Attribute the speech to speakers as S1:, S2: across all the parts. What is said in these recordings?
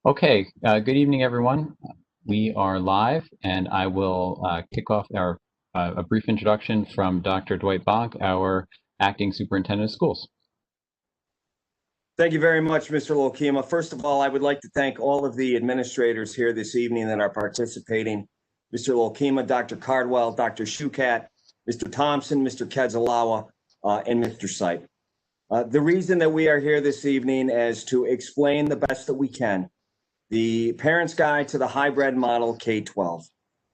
S1: Okay, good evening, everyone. We are live, and I will kick off a brief introduction from Dr. Dwight Bonk, our Acting Superintendent of Schools.
S2: Thank you very much, Mr. Lokema. First of all, I would like to thank all of the administrators here this evening that are participating. Mr. Lokema, Dr. Cardwell, Dr. Shukat, Mr. Thompson, Mr. Kedzalawa, and Mr. Sipe. The reason that we are here this evening is to explain the best that we can the Parent's Guide to the Hybrid Model K-12.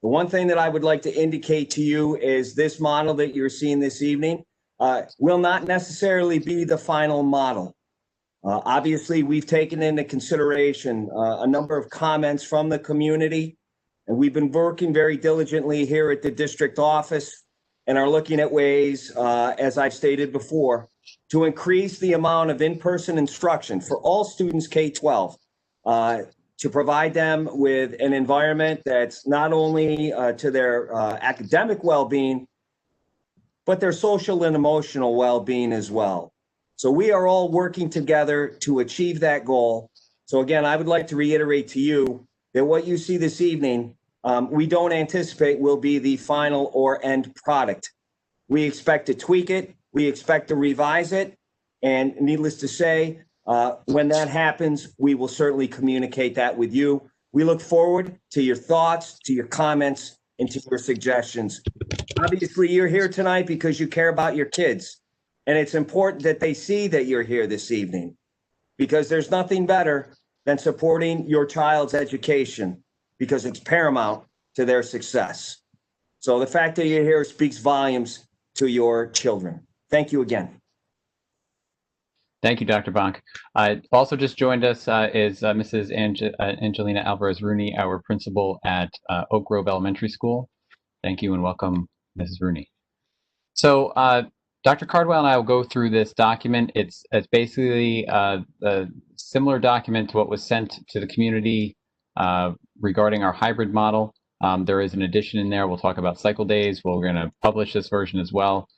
S2: The one thing that I would like to indicate to you is this model that you're seeing this evening will not necessarily be the final model. Obviously, we've taken into consideration a number of comments from the community, and we've been working very diligently here at the district office and are looking at ways, as I've stated before, to increase the amount of in-person instruction for all students K-12, to provide them with an environment that's not only to their academic well-being, but their social and emotional well-being as well. So we are all working together to achieve that goal. So again, I would like to reiterate to you that what you see this evening, we don't anticipate will be the final or end product. We expect to tweak it, we expect to revise it, and needless to say, when that happens, we will certainly communicate that with you. We look forward to your thoughts, to your comments, and to your suggestions. Obviously, you're here tonight because you care about your kids, and it's important that they see that you're here this evening, because there's nothing better than supporting your child's education, because it's paramount to their success. So the fact that you're here speaks volumes to your children. Thank you again.
S1: Thank you, Dr. Bonk. Also just joined us is Mrs. Angelina Alvarez-Rooney, our principal at Oak Grove Elementary School. Thank you and welcome, Mrs. Rooney. So Dr. Cardwell and I will go through this document. It's basically a similar document to what was sent to the community regarding our hybrid model. There is an addition in there. We'll talk about cycle days. We're going to publish this version as well.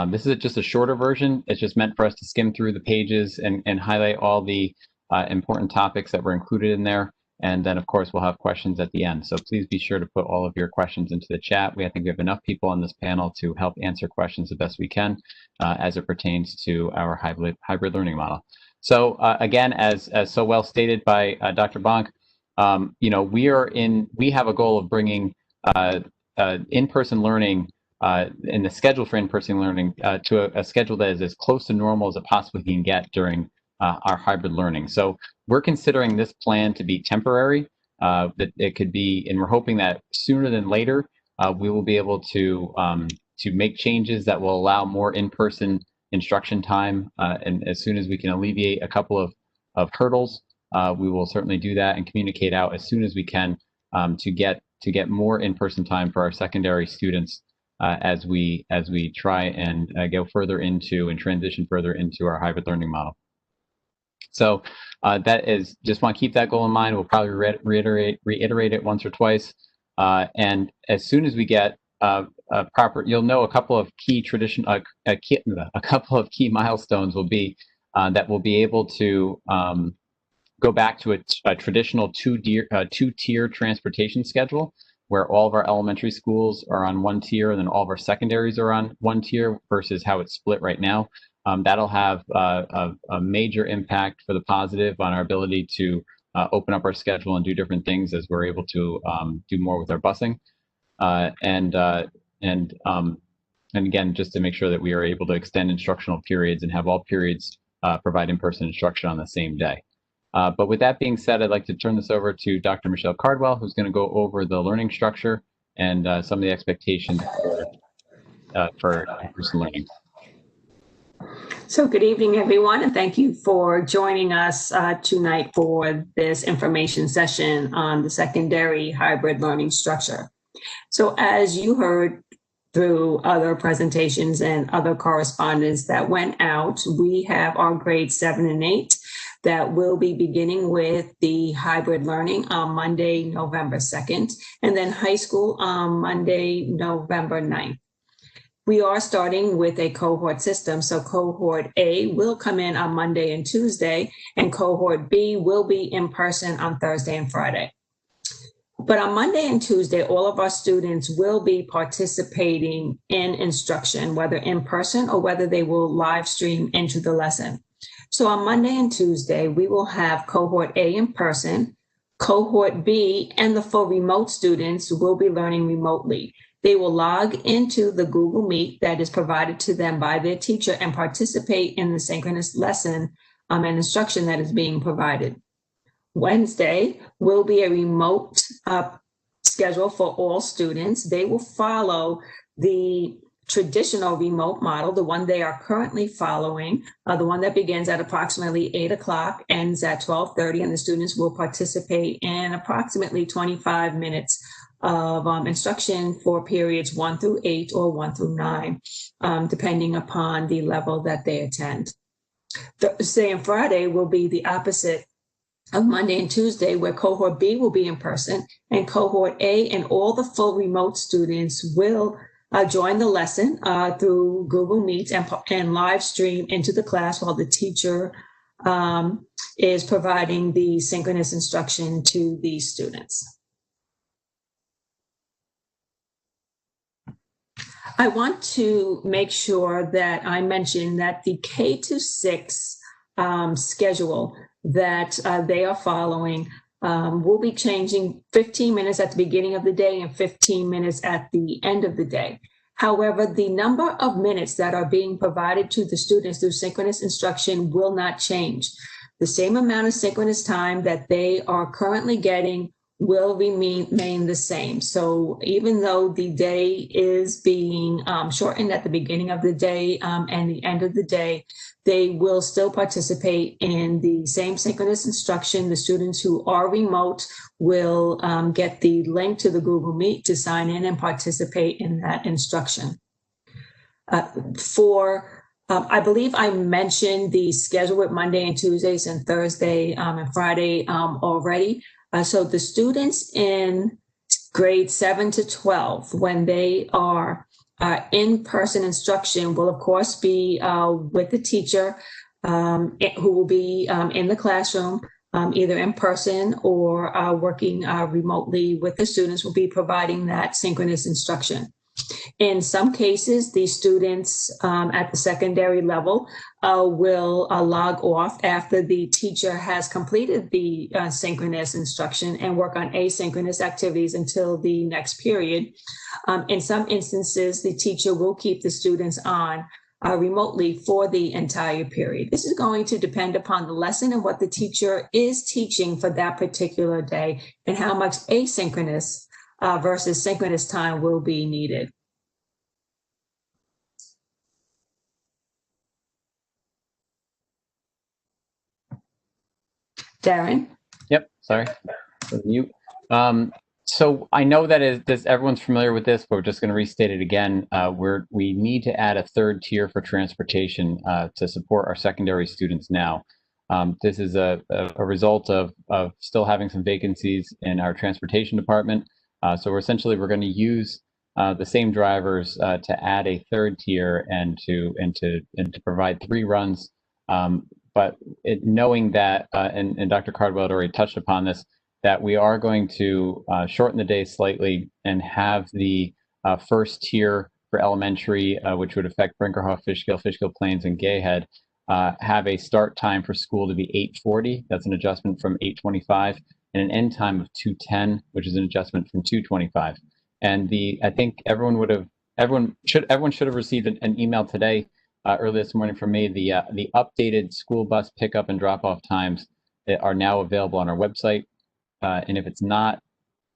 S1: This is just a shorter version. It's just meant for us to skim through the pages and highlight all the important topics that were included in there. And then, of course, we'll have questions at the end. So please be sure to put all of your questions into the chat. I think we have enough people on this panel to help answer questions the best we can as it pertains to our hybrid learning model. So again, as so well stated by Dr. Bonk, we have a goal of bringing in-person learning in the schedule for in-person learning to a schedule that is as close to normal as it possibly can get during our hybrid learning. So we're considering this plan to be temporary, that it could be, and we're hoping that sooner than later, we will be able to make changes that will allow more in-person instruction time. And as soon as we can alleviate a couple of hurdles, we will certainly do that and communicate out as soon as we can to get more in-person time for our secondary students as we try and go further into and transition further into our hybrid learning model. So that is, just want to keep that goal in mind. We'll probably reiterate it once or twice. And as soon as we get you'll know a couple of key a couple of key milestones will be that we'll be able to go back to a traditional two-tier transportation schedule, where all of our elementary schools are on one tier and then all of our secondaries are on one tier versus how it's split right now. That'll have a major impact for the positive on our ability to open up our schedule and do different things as we're able to do more with our busing. And again, just to make sure that we are able to extend instructional periods and have all periods provide in-person instruction on the same day. But with that being said, I'd like to turn this over to Dr. Michelle Cardwell, who's going to go over the learning structure and some of the expectations for in-person learning.
S3: So good evening, everyone, and thank you for joining us tonight for this information session on the secondary hybrid learning structure. So as you heard through other presentations and other correspondence that went out, we have our grades 7 and 8 that will be beginning with the hybrid learning on Monday, November 2nd, and then high school on Monday, November 9th. We are starting with a cohort system. So cohort A will come in on Monday and Tuesday, and cohort B will be in person on Thursday and Friday. But on Monday and Tuesday, all of our students will be participating in instruction, whether in person or whether they will live stream into the lesson. So on Monday and Tuesday, we will have cohort A in person, cohort B and the full remote students will be learning remotely. They will log into the Google Meet that is provided to them by their teacher and participate in the synchronous lesson and instruction that is being provided. Wednesday will be a remote schedule for all students. They will follow the traditional remote model, the one they are currently following, the one that begins at approximately 8 o'clock, ends at 12:30, and the students will participate in approximately 25 minutes of instruction for periods 1 through 8 or 1 through 9, depending upon the level that they attend. Thursday and Friday will be the opposite of Monday and Tuesday, where cohort B will be in person and cohort A and all the full remote students will join the lesson through Google Meet and live stream into the class while the teacher is providing the synchronous instruction to the students. I want to make sure that I mention that the K-6 schedule that they are following will be changing 15 minutes at the beginning of the day and 15 minutes at the end of the day. However, the number of minutes that are being provided to the students through synchronous instruction will not change. The same amount of synchronous time that they are currently getting will remain the same. So even though the day is being shortened at the beginning of the day and the end of the day, they will still participate in the same synchronous instruction. The students who are remote will get the link to the Google Meet to sign in and participate in that instruction. I believe I mentioned the schedule with Monday and Tuesdays and Thursday and Friday already. So the students in grades 7 to 12, when they are in-person instruction, will of course be with the teacher who will be in the classroom, either in person or working remotely with the students, will be providing that synchronous instruction. In some cases, the students at the secondary level will log off after the teacher has completed the synchronous instruction and work on asynchronous activities until the next period. In some instances, the teacher will keep the students on remotely for the entire period. This is going to depend upon the lesson and what the teacher is teaching for that particular day and how much asynchronous versus synchronous time will be needed. Darren?
S1: Yep, sorry. Mute. So I know that everyone's familiar with this, but we're just going to restate it again. We need to add a third tier for transportation to support our secondary students now. This is a result of still having some vacancies in our transportation department. So we're going to use the same drivers to add a third tier and to provide 3 runs. But knowing that, and Dr. Cardwell had already touched upon this, that we are going to shorten the day slightly and have the first tier for elementary, which would affect Brinkerhoff, Fishkill Plains, and Gayhead, have a start time for school to be 8:40. That's an adjustment from 8:25, and an end time of 2:10, which is an adjustment from 2:25. And I think everyone should have received an email today, early this morning from me. The updated school bus pickup and drop off times are now available on our website. And if it's not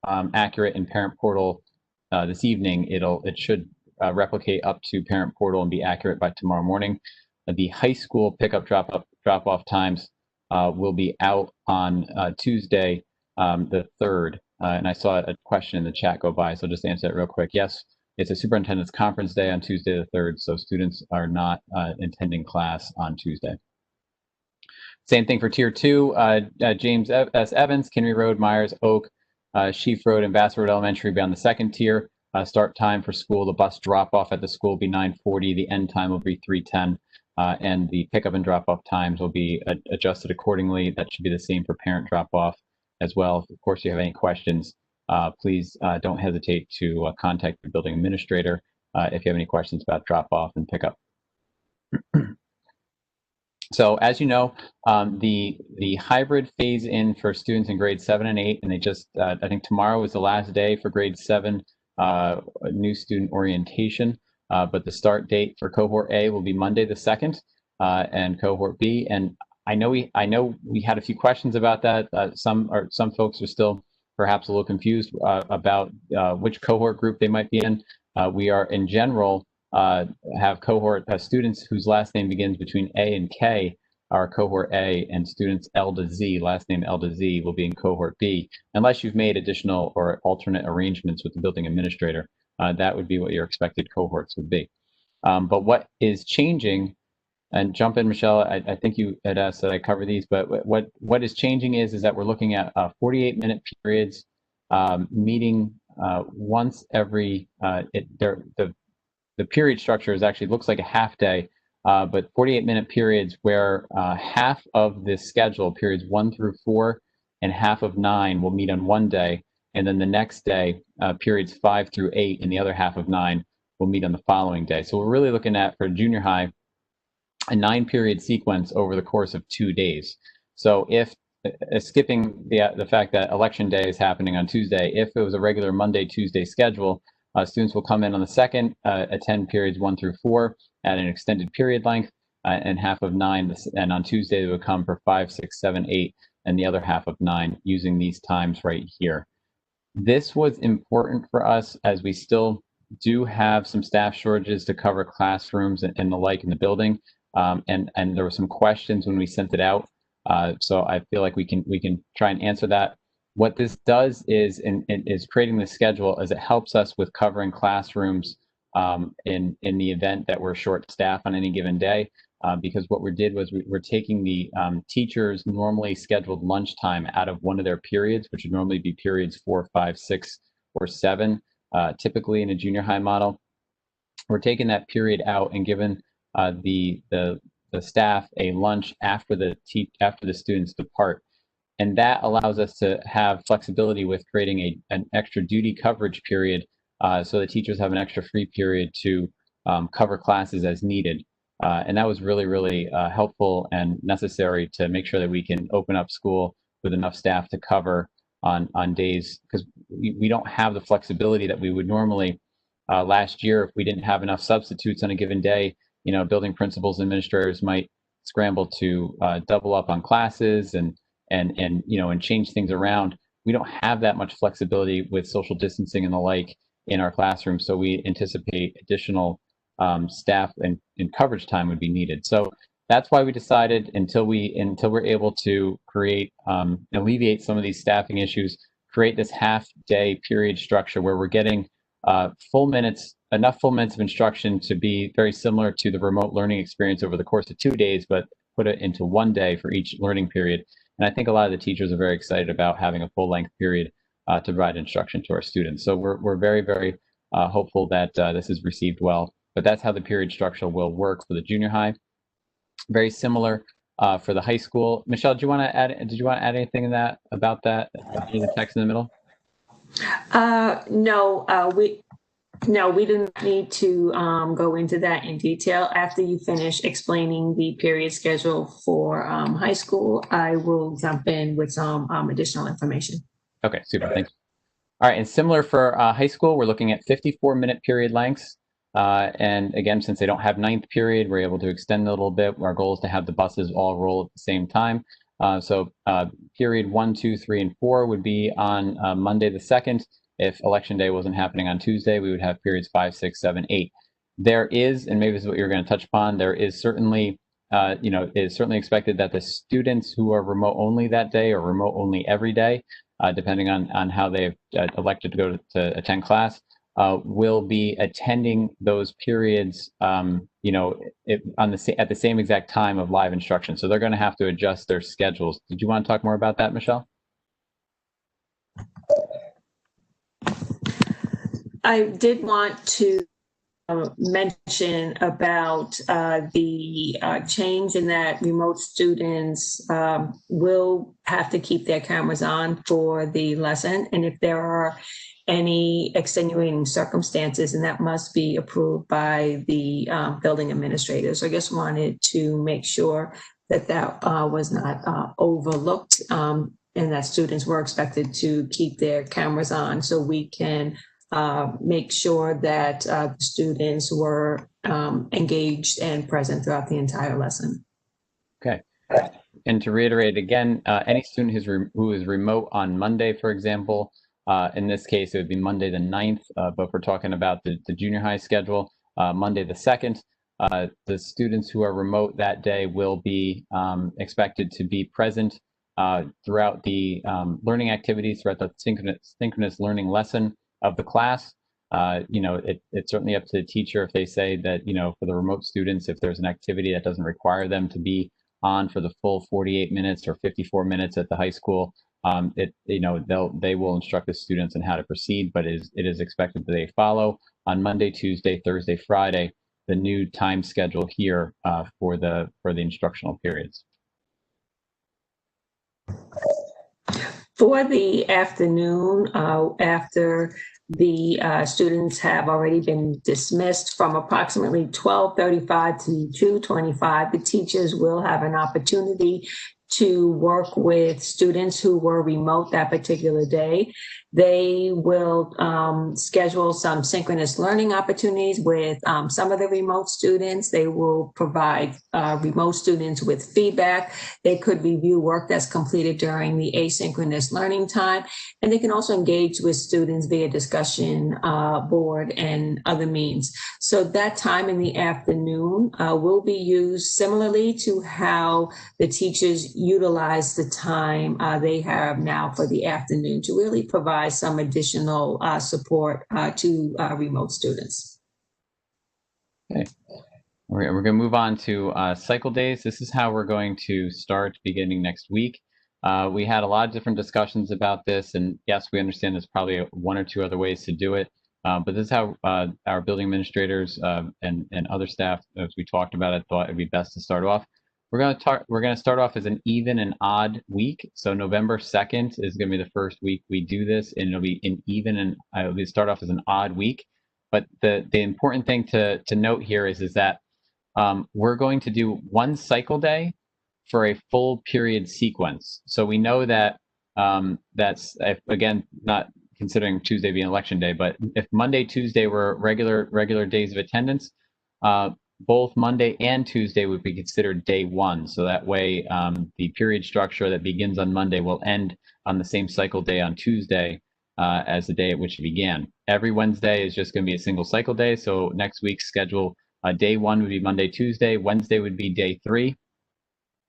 S1: accurate in Parent Portal this evening, it should replicate up to Parent Portal and be accurate by tomorrow morning. The high school pickup drop off times will be out on Tuesday, the 3rd. And I saw a question in the chat go by, so just answer it real quick. Yes, it's a superintendent's conference day on Tuesday the 3rd, so students are not attending class on Tuesday. Same thing for Tier 2, James S. Evans, Kinry Road, Myers, Oak, Sheaf Road, and Vassar Road Elementary will be on the 2nd tier. start time for school. The bus drop-off at the school will be 9:40. The end time will be 3:10. And the pickup and drop-off times will be adjusted accordingly. That should be the same for parent drop-off as well. If, of course, you have any questions, please don't hesitate to contact the building administrator if you have any questions about drop-off and pickup. So as you know, the hybrid phase in for students in grades 7 and 8, and they just, I think tomorrow is the last day for grade 7 new student orientation, but the start date for cohort A will be Monday the 2nd, and cohort B. And I know we had a few questions about that. Some folks are still perhaps a little confused about which cohort group they might be in. We are in general have cohort students whose last name begins between A and K are cohort A, and students L to Z, last name L to Z, will be in cohort B, unless you've made additional or alternate arrangements with the building administrator. That would be what your expected cohorts would be. But what is changing, and jump in, Michelle, I think you had asked that I cover these, but what is changing is that we're looking at 48-minute periods, meeting once every, the period structure is actually looks like a half day, but 48-minute periods where half of this schedule, periods 1 through 4 and half of 9, will meet on one day, and then the next day, periods 5 through 8 and the other half of 9 will meet on the following day. So we're really looking at, for junior high, a 9-period sequence over the course of 2 days. So if skipping the fact that election day is happening on Tuesday, if it was a regular Monday, Tuesday schedule, students will come in on the 2nd, attend periods 1 through 4 at an extended period length, and half of 9, and on Tuesday they would come for 5, 6, 7, 8, and the other half of 9 using these times right here. This was important for us as we still do have some staff shortages to cover classrooms and the like in the building, and there were some questions when we sent it out, so I feel like we can try and answer that. What this does is creating the schedule, as it helps us with covering classrooms in the event that we're short staffed on any given day, because what we did was we're taking the teachers' normally scheduled lunchtime out of one of their periods, which would normally be periods 4, 5, 6, or 7, typically in a junior high model. We're taking that period out and giving the staff a lunch after the students depart. And that allows us to have flexibility with creating an extra duty coverage period, so the teachers have an extra free period to cover classes as needed. And that was really, really helpful and necessary to make sure that we can open up school with enough staff to cover on days, because we don't have the flexibility that we would normally. Last year, if we didn't have enough substitutes on a given day, building principals and administrators might scramble to double up on classes and change things around. We don't have that much flexibility with social distancing and the like in our classroom, so we anticipate additional staff and coverage time would be needed. So that's why we decided until we're able to alleviate some of these staffing issues, create this half-day period structure where we're getting enough full minutes of instruction to be very similar to the remote learning experience over the course of 2 days, but put it into 1 day for each learning period. And I think a lot of the teachers are very excited about having a full-length period to provide instruction to our students. So we're very, very hopeful that this is received well. But that's how the period structure will work for the junior high. Very similar for the high school. Michelle, did you want to add anything about that? The text in the middle?
S3: No, we didn't need to go into that in detail. After you finish explaining the period schedule for high school, I will jump in with some additional information.
S1: Okay, super, thanks. All right, and similar for high school, we're looking at 54-minute period lengths. And again, since they don't have 9th period, we're able to extend it a little bit. Our goal is to have the buses all roll at the same time. So period 1, 2, 3, and 4 would be on Monday the 2nd. If election day wasn't happening on Tuesday, we would have periods 5, 6, 7, 8. There is, and maybe this is what you're going to touch upon, there is certainly, it is certainly expected that the students who are remote only that day or remote only every day, depending on how they've elected to go to attend class, will be attending those periods, at the same exact time of live instruction. So they're going to have to adjust their schedules. Did you want to talk more about that, Michelle?
S3: I did want to mention about the change in that remote students will have to keep their cameras on for the lesson. And if there are any extenuating circumstances, and that must be approved by the building administrators. I just wanted to make sure that that was not overlooked and that students were expected to keep their cameras on so we can make sure that the students were engaged and present throughout the entire lesson.
S1: Okay. And to reiterate again, any student who is remote on Monday, for example, in this case, it would be Monday the 9th, but if we're talking about the junior high schedule, Monday the 2nd, the students who are remote that day will be expected to be present throughout the learning activities, throughout the synchronous learning lesson of the class. It's certainly up to the teacher if they say that, for the remote students, if there's an activity that doesn't require them to be on for the full 48 minutes or 54 minutes at the high school, they will instruct the students on how to proceed, but it is expected that they follow on Monday, Tuesday, Thursday, Friday, the new time schedule here for the instructional periods.
S3: For the afternoon, after the students have already been dismissed from approximately 12:35 to 2:25, the teachers will have an opportunity to work with students who were remote that particular day. They will schedule some synchronous learning opportunities with some of the remote students. They will provide remote students with feedback. They could review work that's completed during the asynchronous learning time. And they can also engage with students via discussion board and other means. So that time in the afternoon will be used similarly to how the teachers utilize the time they have now for the afternoon to really provide some additional support to remote students.
S1: Okay. We're going to move on to cycle days. This is how we're going to start beginning next week. We had a lot of different discussions about this, and yes, we understand there's probably one or two other ways to do it, but this is how our building administrators and other staff, as we talked about it, thought it'd be best to start off. We're going to start off as an even and odd week. So November 2nd is going to be the first week we do this, and it'll be an even and it'll start off as an odd week. But the important thing to note here is that we're going to do one cycle day for a full period sequence. So we know that that's, again, not considering Tuesday being election day, but if Monday, Tuesday were regular days of attendance, both Monday and Tuesday would be considered day one. So that way the period structure that begins on Monday will end on the same cycle day on Tuesday as the day at which it began. Every Wednesday is just going to be a single cycle day. So next week's schedule, day one would be Monday, Tuesday, Wednesday would be day 3,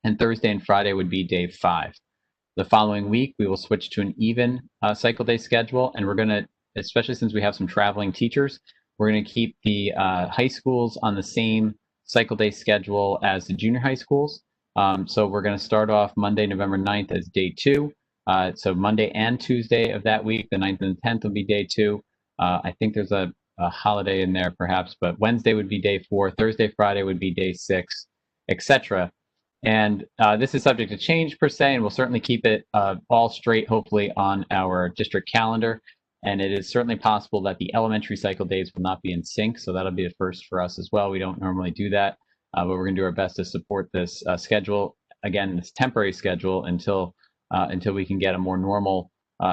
S1: and Thursday and Friday would be day 5. The following week, we will switch to an even cycle day schedule, and we're going to, especially since we have some traveling teachers, we're going to keep the high schools on the same cycle day schedule as the junior high schools. So we're going to start off Monday, November 9th as day 2. So Monday and Tuesday of that week, the 9th and the 10th will be day 2. I think there's a holiday in there perhaps, but Wednesday would be day 4, Thursday, Friday would be day 6, etc. And this is subject to change per se, and we'll certainly keep it all straight, hopefully, on our district calendar. And it is certainly possible that the elementary cycle days will not be in sync, so that'll be a first for us as well. We don't normally do that, but we're going to do our best to support this schedule, again, this temporary schedule until we can get a more normal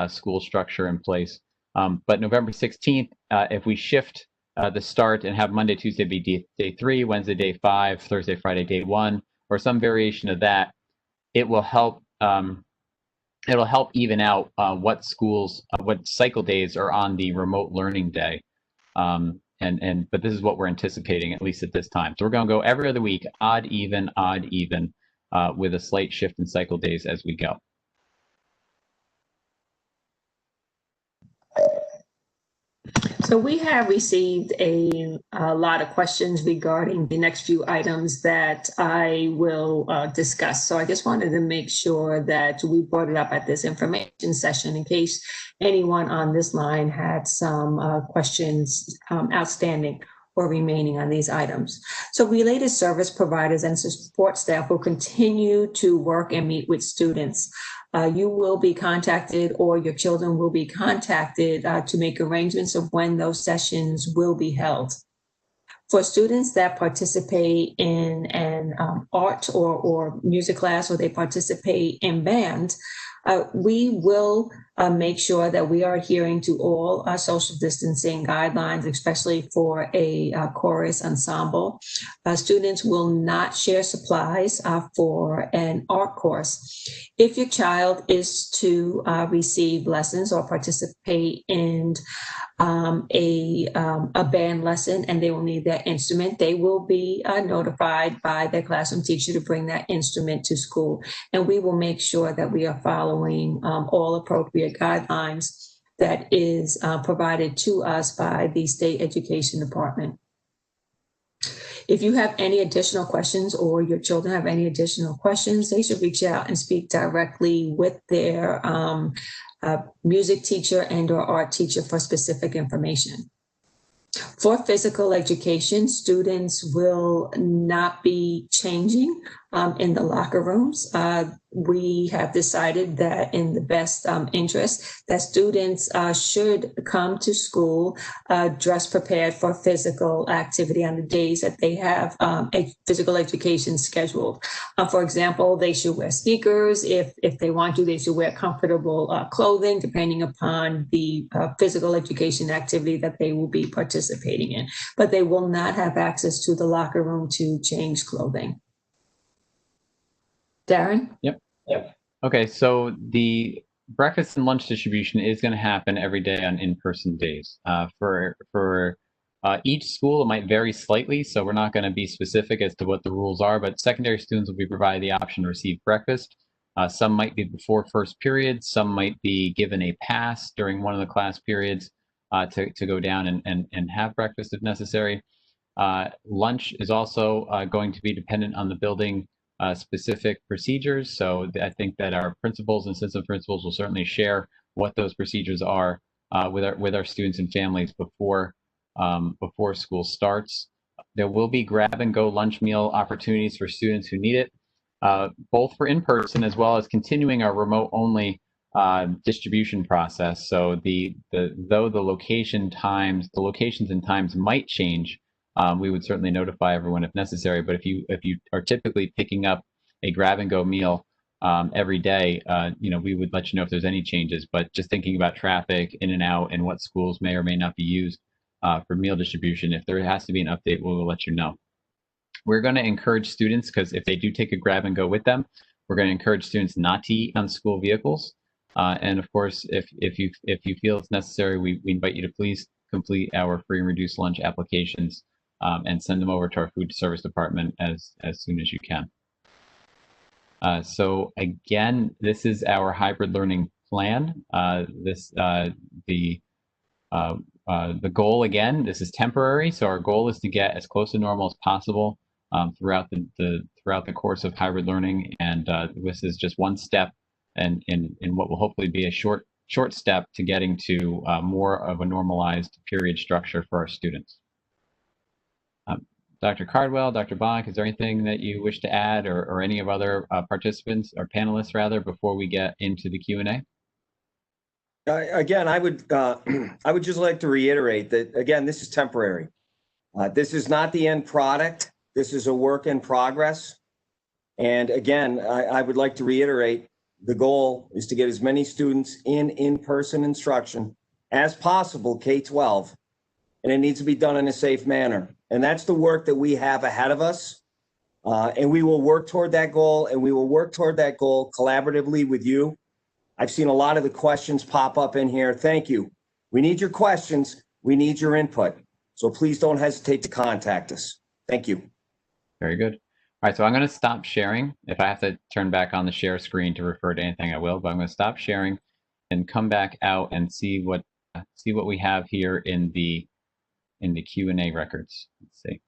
S1: school structure in place. But November 16th, if we shift the start and have Monday, Tuesday be day 3, Wednesday day 5, Thursday, Friday day 1, or some variation of that, it will help. It'll help even out what cycle days are on the remote learning day. But this is what we're anticipating, at least at this time. So we're going to go every other week, odd, even, with a slight shift in cycle days as we go.
S3: So So we have received a lot of questions regarding the next few items that I will discuss. So I just wanted to make sure that we brought it up at this information session in case anyone on this line had some questions outstanding or remaining on these items. So related service providers and support staff will continue to work and meet with students. You will be contacted, or your children will be contacted to make arrangements of when those sessions will be held. For students that participate in an art or music class, or they participate in band, we will make sure that we are adhering to all our social distancing guidelines, especially for a chorus ensemble. Students will not share supplies for an art course. If your child is to receive lessons or participate in a band lesson and they will need that instrument, they will be notified by their classroom teacher to bring that instrument to school. And we will make sure that we are following all appropriate guidelines that is provided to us by the State Education Department. If you have any additional questions, or your children have any additional questions, they should reach out and speak directly with their music teacher and or art teacher for specific information. For physical education, students will not be changing in the locker rooms. We have decided that in the best interest that students should come to school dress prepared for physical activity on the days that they have a physical education scheduled. For example, they should wear sneakers. If they want to, they should wear comfortable clothing depending upon the physical education activity that they will be participating in. But they will not have access to the locker room to change clothing. Darren?
S1: Yep. Okay, so the breakfast and lunch distribution is going to happen every day on in-person days. For each school, it might vary slightly, so we're not going to be specific as to what the rules are, but secondary students will be provided the option to receive breakfast. Some might be before first period, some might be given a pass during one of the class periods to go down and have breakfast if necessary. Lunch is also going to be dependent on the building specific procedures. So I think that our principals and assistant principals will certainly share what those procedures are with our students and families before school starts. There will be grab and go lunch meal opportunities for students who need it, both for in-person as well as continuing our remote only distribution process. So though the locations and times might change, we would certainly notify everyone if necessary. But if you are typically picking up a grab and go meal every day, we would let you know if there's any changes. But just thinking about traffic in and out and what schools may or may not be used for meal distribution, if there has to be an update, we'll let you know. We're going to encourage students, because if they do take a grab and go with them, we're going to encourage students not to eat on school vehicles. And of course, if you feel it's necessary, we invite you to please complete our free and reduced lunch applications and send them over to our food service department as soon as you can. So again, this is our hybrid learning plan. The goal, again, this is temporary, so our goal is to get as close to normal as possible throughout the course of hybrid learning, and this is just one step in what will hopefully be a short step to getting to more of a normalized period structure for our students. Dr. Cardwell, Dr. Bonk, is there anything that you wish to add, or any of other participants or panelists rather, before we get into the Q&A?
S2: Again, I would just like to reiterate that, again, this is temporary. This is not the end product. This is a work in progress. And again, I would like to reiterate, the goal is to get as many students in-person instruction as possible, K-12, and it needs to be done in a safe manner. And that's the work that we have ahead of us. And we will work toward that goal, and we will work toward that goal collaboratively with you. I've seen a lot of the questions pop up in here. Thank you. We need your questions. We need your input. So please don't hesitate to contact us. Thank you.
S1: Very good. All right, so I'm going to stop sharing. If I have to turn back on the share screen to refer to anything, I will, but I'm going to stop sharing and come back out and see what see what we have here in the Q&A records. Let's see.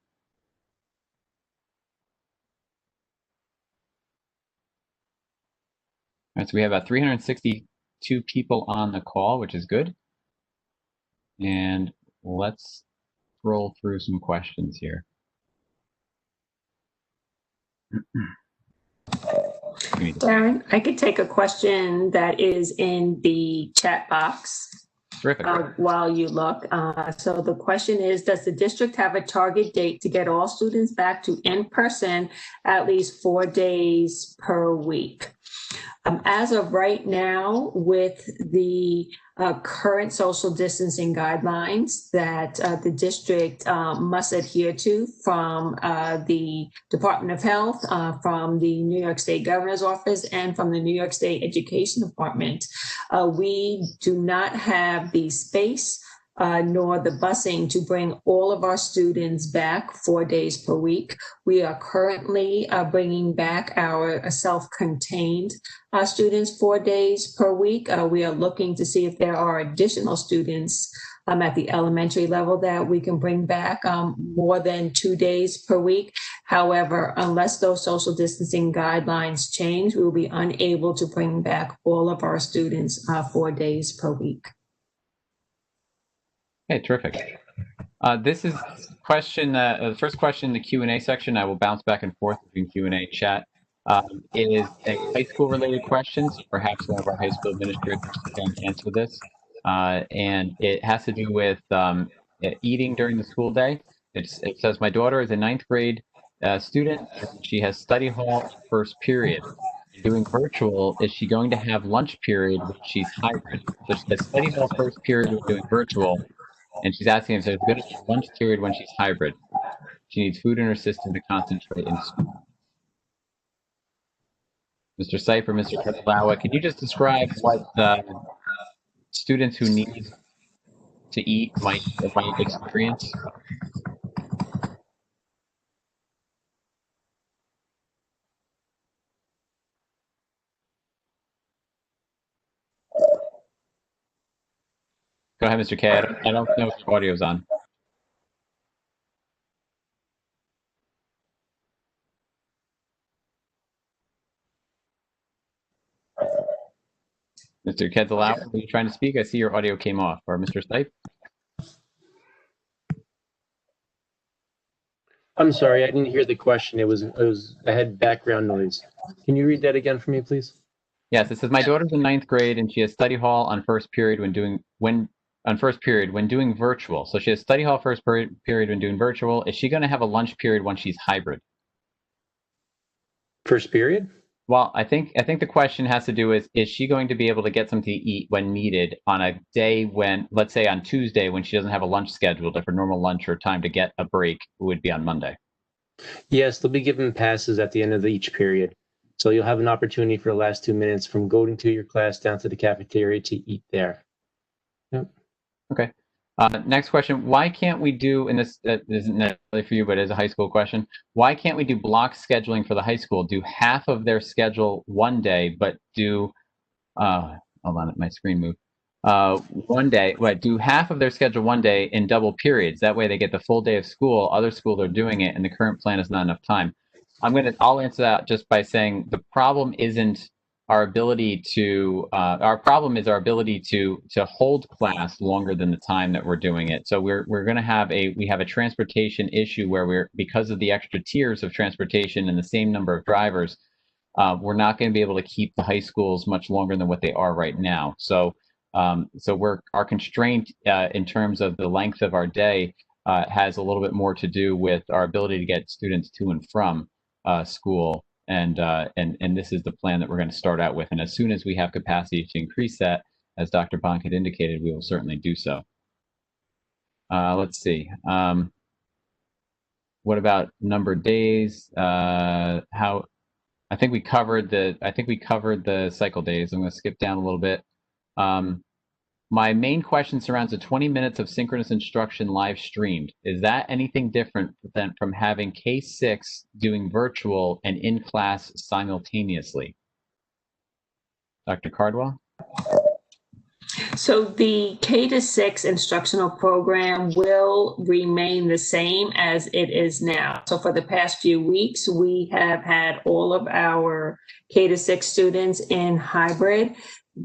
S1: All right, so we have about 362 people on the call, which is good. And let's roll through some questions here.
S3: Darren, I could take a question that is in the chat box.
S1: Terrific.
S3: While you look. So the question is, does the district have a target date to get all students back to in-person at least 4 days per week? As of right now, with the current social distancing guidelines that the district must adhere to from the Department of Health, from the New York State Governor's Office, and from the New York State Education Department, we do not have the space nor the busing to bring all of our students back 4 days per week. We are currently bringing back our self-contained students 4 days per week. We are looking to see if there are additional students at the elementary level that we can bring back more than 2 days per week. However, unless those social distancing guidelines change, we will be unable to bring back all of our students 4 days per week.
S1: Okay, terrific. This is question, the first question in the Q&A section. I will bounce back and forth between Q&A chat. It is a high school related question, so perhaps one of our high school administrators can answer this. And it has to do with eating during the school day. It says, my daughter is a 9th grade student. She has study hall first period. Doing virtual, is she going to have lunch period when she's hybrid? So she has study hall first period when doing virtual. And she's asking if there's going to be a lunch period when she's hybrid. She needs food in her system to concentrate in school. Mr. Seif or Mr. Kettelawa, could you just describe what students who need to eat might experience? Go ahead, Mr. K. I don't know if your audio's on. Mr. Kettelawa, are you trying to speak? I see your audio came off. Or Mr. Seif?
S4: I'm sorry, I didn't hear the question. I had background noise. Can you read that again for me, please?
S1: Yes, it says my daughter's in 9th grade and she has study hall on first period when doing virtual. So she has study hall first period when doing virtual. Is she going to have a lunch period when she's hybrid?
S4: First period?
S1: Well, I think the question has to do with, is she going to be able to get something to eat when needed on a day when, let's say on Tuesday, when she doesn't have a lunch scheduled, if her normal lunch or time to get a break would be on Monday?
S4: Yes, they'll be given passes at the end of each period. So you'll have an opportunity for the last 2 minutes from going to your class down to the cafeteria to eat there. Yep.
S1: Okay. Next question. Why can't we do, and this isn't necessarily for you, but it is a high school question. Why can't we do block scheduling for the high school? Do half of their schedule one day, but do, hold on, my screen moved. One day, do half of their schedule one day in double periods. That way they get the full day of school. Other schools are doing it, and the current plan is not enough time. I'll answer that just by saying the problem isn't our ability to, our problem is our ability to hold class longer than the time that we're doing it. So we're going to have we have a transportation issue where because of the extra tiers of transportation and the same number of drivers, we're not going to be able to keep the high schools much longer than what they are right now. So our constraint in terms of the length of our day has a little bit more to do with our ability to get students to and from school. And this is the plan that we're going to start out with. And as soon as we have capacity to increase that, as Dr. Bonk had indicated, we will certainly do so. Let's see. What about number of days? I think we covered the cycle days. I'm going to skip down a little bit. My main question surrounds the 20 minutes of synchronous instruction live streamed. Is that anything different than from having K6 doing virtual and in class simultaneously? Dr. Cardwell?
S3: So the K to 6 instructional program will remain the same as it is now. So for the past few weeks, we have had all of our K to 6 students in hybrid.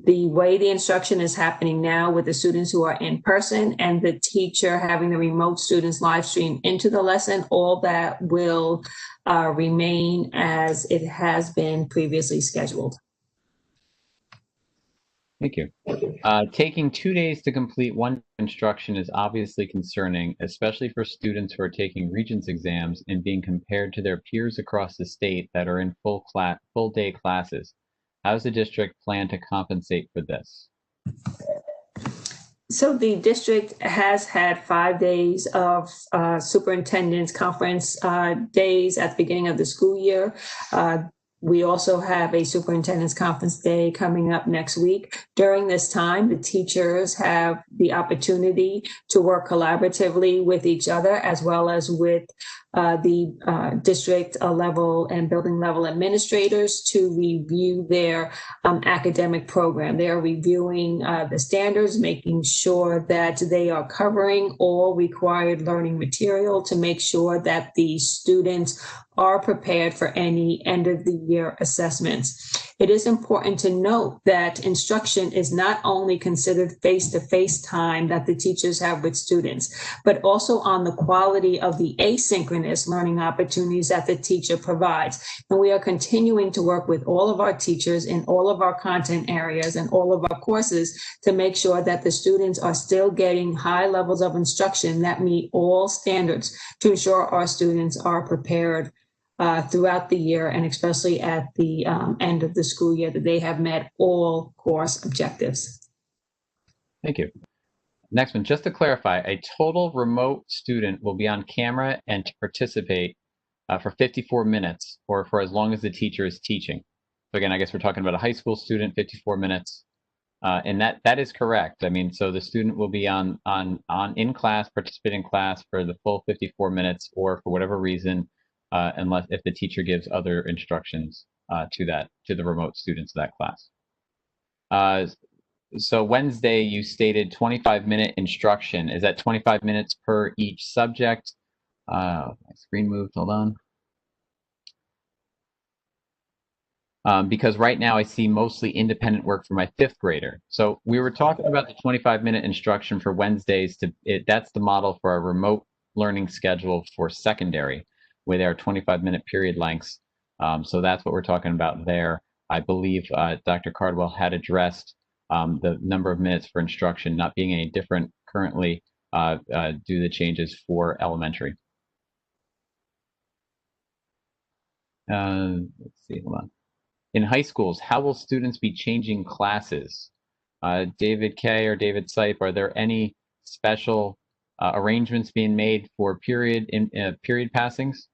S3: The way the instruction is happening now with the students who are in person and the teacher having the remote students live stream into the lesson, all that will remain as it has been previously scheduled.
S1: Thank you. Taking 2 days to complete one instruction is obviously concerning, especially for students who are taking Regents exams and being compared to their peers across the state that are in full day classes. How does the district plan to compensate for this?
S3: So the district has had 5 days of superintendent's conference days at the beginning of the school year. We also have a superintendent's conference day coming up next week. During this time, the teachers have the opportunity to work collaboratively with each other as well as with the district level and building level administrators to review their academic program. They are reviewing the standards, making sure that they are covering all required learning material to make sure that the students are prepared for any end of the year assessments. It is important to note that instruction is not only considered face-to-face time that the teachers have with students, but also on the quality of the asynchronous learning opportunities that the teacher provides. And we are continuing to work with all of our teachers in all of our content areas and all of our courses to make sure that the students are still getting high levels of instruction that meet all standards to ensure our students are prepared throughout the year, and especially at the end of the school year, that they have met all course objectives.
S1: Thank you. Next one, just to clarify, a total remote student will be on camera and to participate for 54 minutes or for as long as the teacher is teaching. So again, I guess we're talking about a high school student, 54 minutes. And that is correct. I mean, so the student will be in class, participate in class for the full 54 minutes, or for whatever reason, unless if the teacher gives other instructions to the remote students of that class. So Wednesday, you stated 25-minute instruction. Is that 25 minutes per each subject? My screen moved. Hold on. Because right now I see mostly independent work for my 5th grader. So we were talking about the 25-minute instruction for Wednesdays. That's the model for our remote learning schedule for secondary, where there are 25-minute period lengths. So that's what we're talking about there. I believe Dr. Cardwell had addressed the number of minutes for instruction not being any different currently due to the changes for elementary. Let's see, hold on. In high schools, how will students be changing classes? David K. or David Sipe, are there any special arrangements being made for period passings?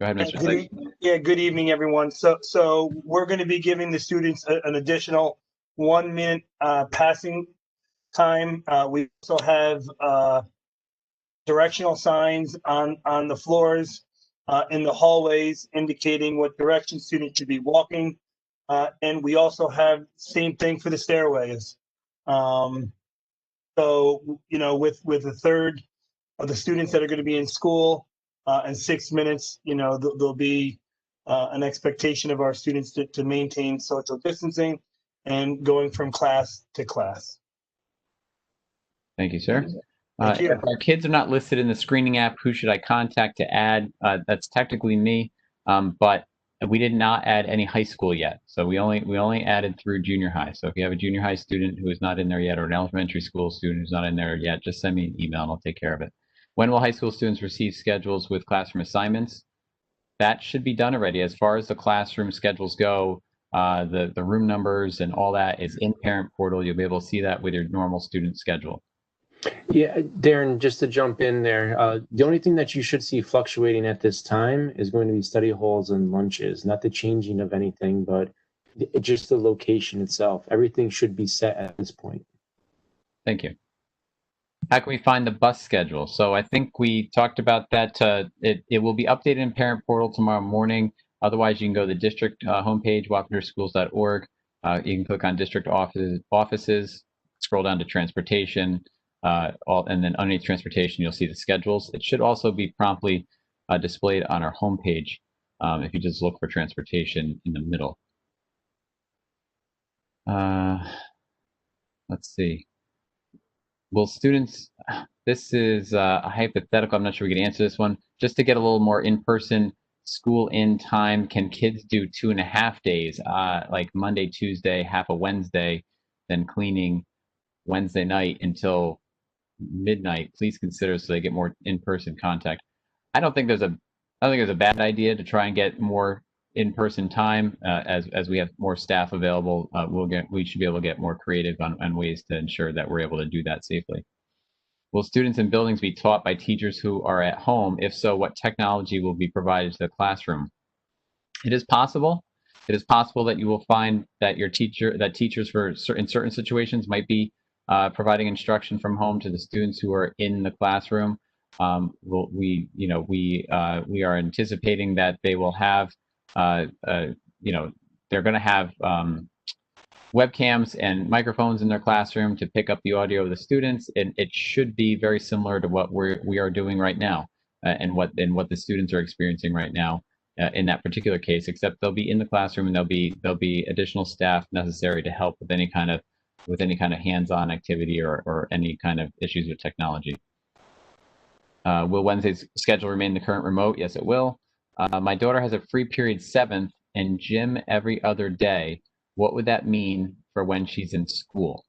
S1: Go ahead, Mr. Sipe.
S5: Good evening, everyone. So we're going to be giving the students an additional 1 minute passing time. We also have directional signs on the floors in the hallways indicating what direction students should be walking. And we also have same thing for the stairways. So, you know, with a third of the students that are going to be in school in 6 minutes, you know, there'll be an expectation of our students to maintain social distancing and going from class to class.
S1: Thank you, sir.
S5: Thank you.
S1: If our kids are not listed in the screening app, who should I contact to add? That's technically me, but we did not add any high school yet. So we only added through junior high. So if you have a junior high student who is not in there yet, or an elementary school student who's not in there yet, just send me an email and I'll take care of it. When will high school students receive schedules with classroom assignments? That should be done already. As far as the classroom schedules go, the room numbers and all that is in parent portal. You'll be able to see that with your normal student schedule.
S4: Yeah, Darren, just to jump in there, the only thing that you should see fluctuating at this time is going to be study halls and lunches, not the changing of anything, but just the location itself. Everything should be set at this point.
S1: Thank you. How can we find the bus schedule? So I think we talked about that. It will be updated in parent portal tomorrow morning. Otherwise, you can go to the district homepage, wappenderschools.org. You can click on district offices, scroll down to transportation, and then underneath transportation, you'll see the schedules. It should also be promptly displayed on our homepage if you just look for transportation in the middle. Let's see. Will students, this is a hypothetical, I'm not sure we can answer this one. Just to get a little more in-person school in time, can kids do 2.5 days, like Monday, Tuesday, half a Wednesday, then cleaning Wednesday night until midnight? Please consider so they get more in-person contact. I don't think there's a bad idea to try and get more in-person time as we have more staff available. We should be able to get more creative on ways to ensure that we're able to do that safely. Will students in buildings be taught by teachers who are at home? If so, what technology will be provided to the classroom? It is possible. It is possible that you will find that teachers in certain situations might be providing instruction from home to the students who are in the classroom. We are anticipating that they will have, they're going to have webcams and microphones in their classroom to pick up the audio of the students, and it should be very similar to what we are doing right now, and what the students are experiencing right now in that particular case. Except they'll be in the classroom, and there'll be additional staff necessary to help with any kind of hands-on activity or any kind of issues with technology. Will Wednesday's schedule remain the current remote? Yes, it will. My daughter has a free period 7th and gym every other day. What would that mean for when she's in school?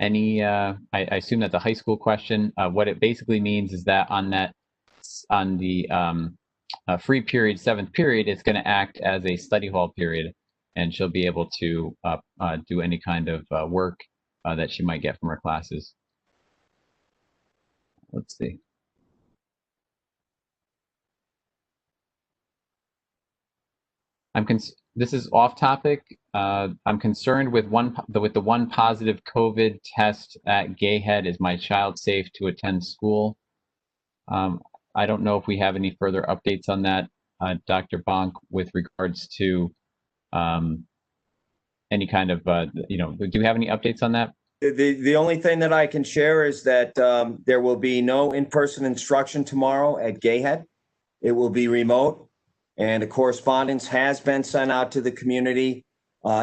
S1: I assume that's a high school question. What it basically means is that on the free period, 7th period, it's going to act as a study hall period, and she'll be able to do any kind of work that she might get from her classes. Let's see. This is off topic. I'm concerned with the one positive COVID test at Gay Head. Is my child safe to attend school? I don't know if we have any further updates on that, Dr. Bonk, with regards to any kind of, do you have any updates on that?
S2: The only thing that I can share is that there will be no in-person instruction tomorrow at Gay Head. It will be remote. And a correspondence has been sent out to the community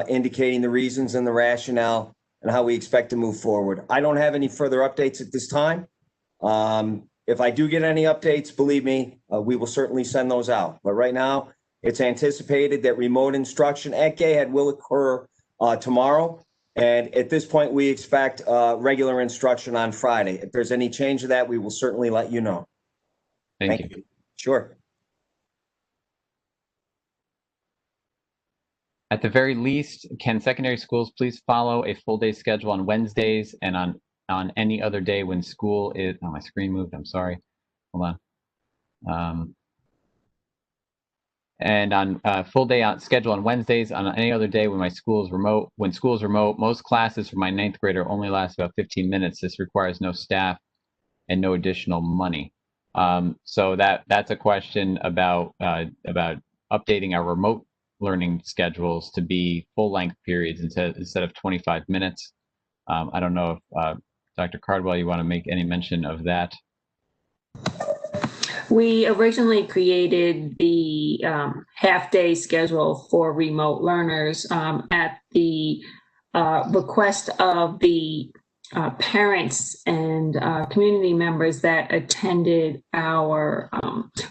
S2: indicating the reasons and the rationale and how we expect to move forward. I don't have any further updates at this time. If I do get any updates, believe me, we will certainly send those out. But right now, it's anticipated that remote instruction at Gay Head will occur tomorrow. And at this point, we expect regular instruction on Friday. If there's any change to that, we will certainly let you know.
S1: Thank you.
S2: Sure.
S1: At the very least, can secondary schools please follow a full day schedule on Wednesdays and on any other day when school is, oh, my screen moved, I'm sorry. Hold on. And on full day schedule on Wednesdays, on any other day when school is remote. When school is remote, most classes for my 9th grader only last about 15 minutes. This requires no staff and no additional money. So that's a question about updating our remote learning schedules to be full-length periods instead of 25 minutes. I don't know if Dr. Cardwell, you want to make any mention of that?
S3: We originally created the half-day schedule for remote learners at the request of the parents and community members that attended our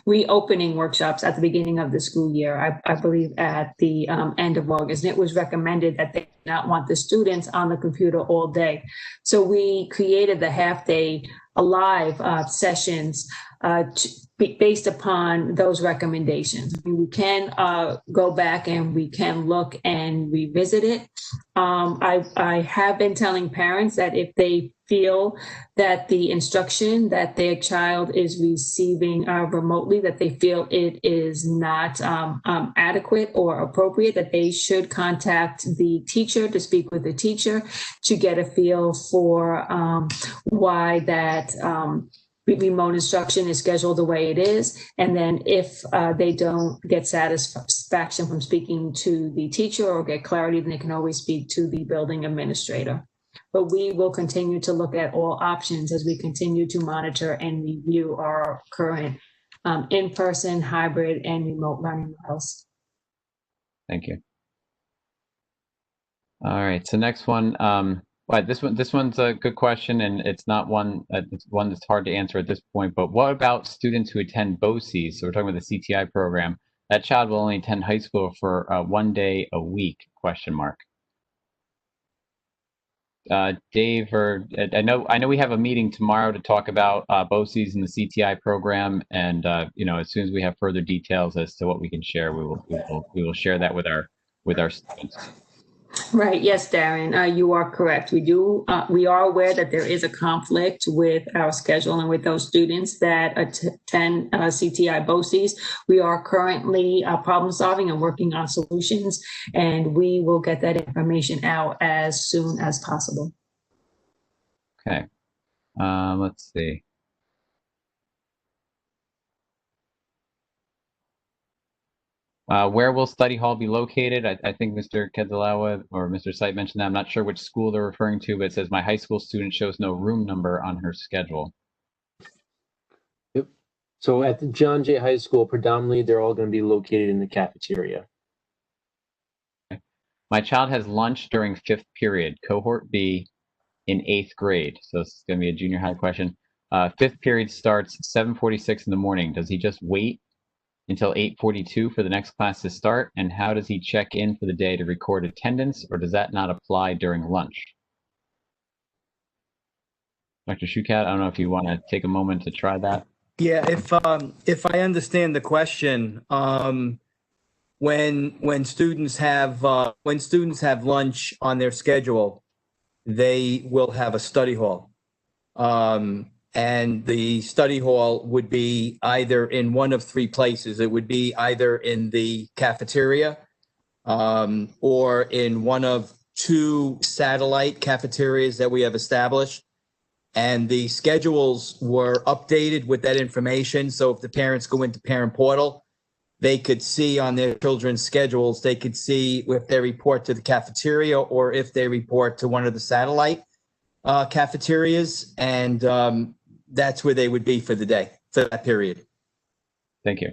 S3: reopening workshops at the beginning of the school year, I believe at the end of August. And it was recommended that they not want the students on the computer all day. So we created the half-day live sessions based upon those recommendations. We can go back and we can look and revisit it. I have been telling parents that if they feel that the instruction that their child is receiving remotely, that they feel it is not adequate or appropriate, that they should contact the teacher to speak with the teacher to get a feel for why that remote instruction is scheduled the way it is. And then if they don't get satisfaction from speaking to the teacher or get clarity, then they can always speak to the building administrator. But we will continue to look at all options as we continue to monitor and review our current in-person, hybrid, and remote learning models.
S1: Thank you. All right, so next one. This one's a good question, and it's not one. It's one that's hard to answer at this point. But what about students who attend BOCES? So we're talking about the CTI program. That child will only attend high school for 1 day a week? ? Dave, or I know we have a meeting tomorrow to talk about BOCES and the CTI program, and as soon as we have further details as to what we can share, we will share that with our students.
S3: Right. Yes, Darren, you are correct. We are aware that there is a conflict with our schedule and with those students that attend CTI BOCES. We are currently problem solving and working on solutions, and we will get that information out as soon as possible.
S1: Okay. Let's see. Where will study hall be located? I think Mr. Kedzalawa or Mr. Sipe mentioned that. I'm not sure which school they're referring to, but it says my high school student shows no room number on her schedule.
S4: Yep. So at the John Jay High School, predominantly they're all going to be located in the cafeteria.
S1: Okay. My child has lunch during 5th period, cohort B, in 8th grade. So this is going to be a junior high question. 5th period starts 7:46 in the morning. Does he just wait until 8:42 for the next class to start? And how does he check in for the day to record attendance, or does that not apply during lunch? Dr. Shukat, I don't know if you want to take a moment to try that.
S2: Yeah, if I understand the question, when students have lunch on their schedule, they will have a study hall. And the study hall would be either in one of 3 places. It would be either in the cafeteria or in one of 2 satellite cafeterias that we have established. And the schedules were updated with that information. So if the parents go into Parent Portal, they could see on their children's schedules, they could see if they report to the cafeteria or if they report to one of the satellite cafeterias. And that's where they would be for the day, for that period.
S1: Thank you.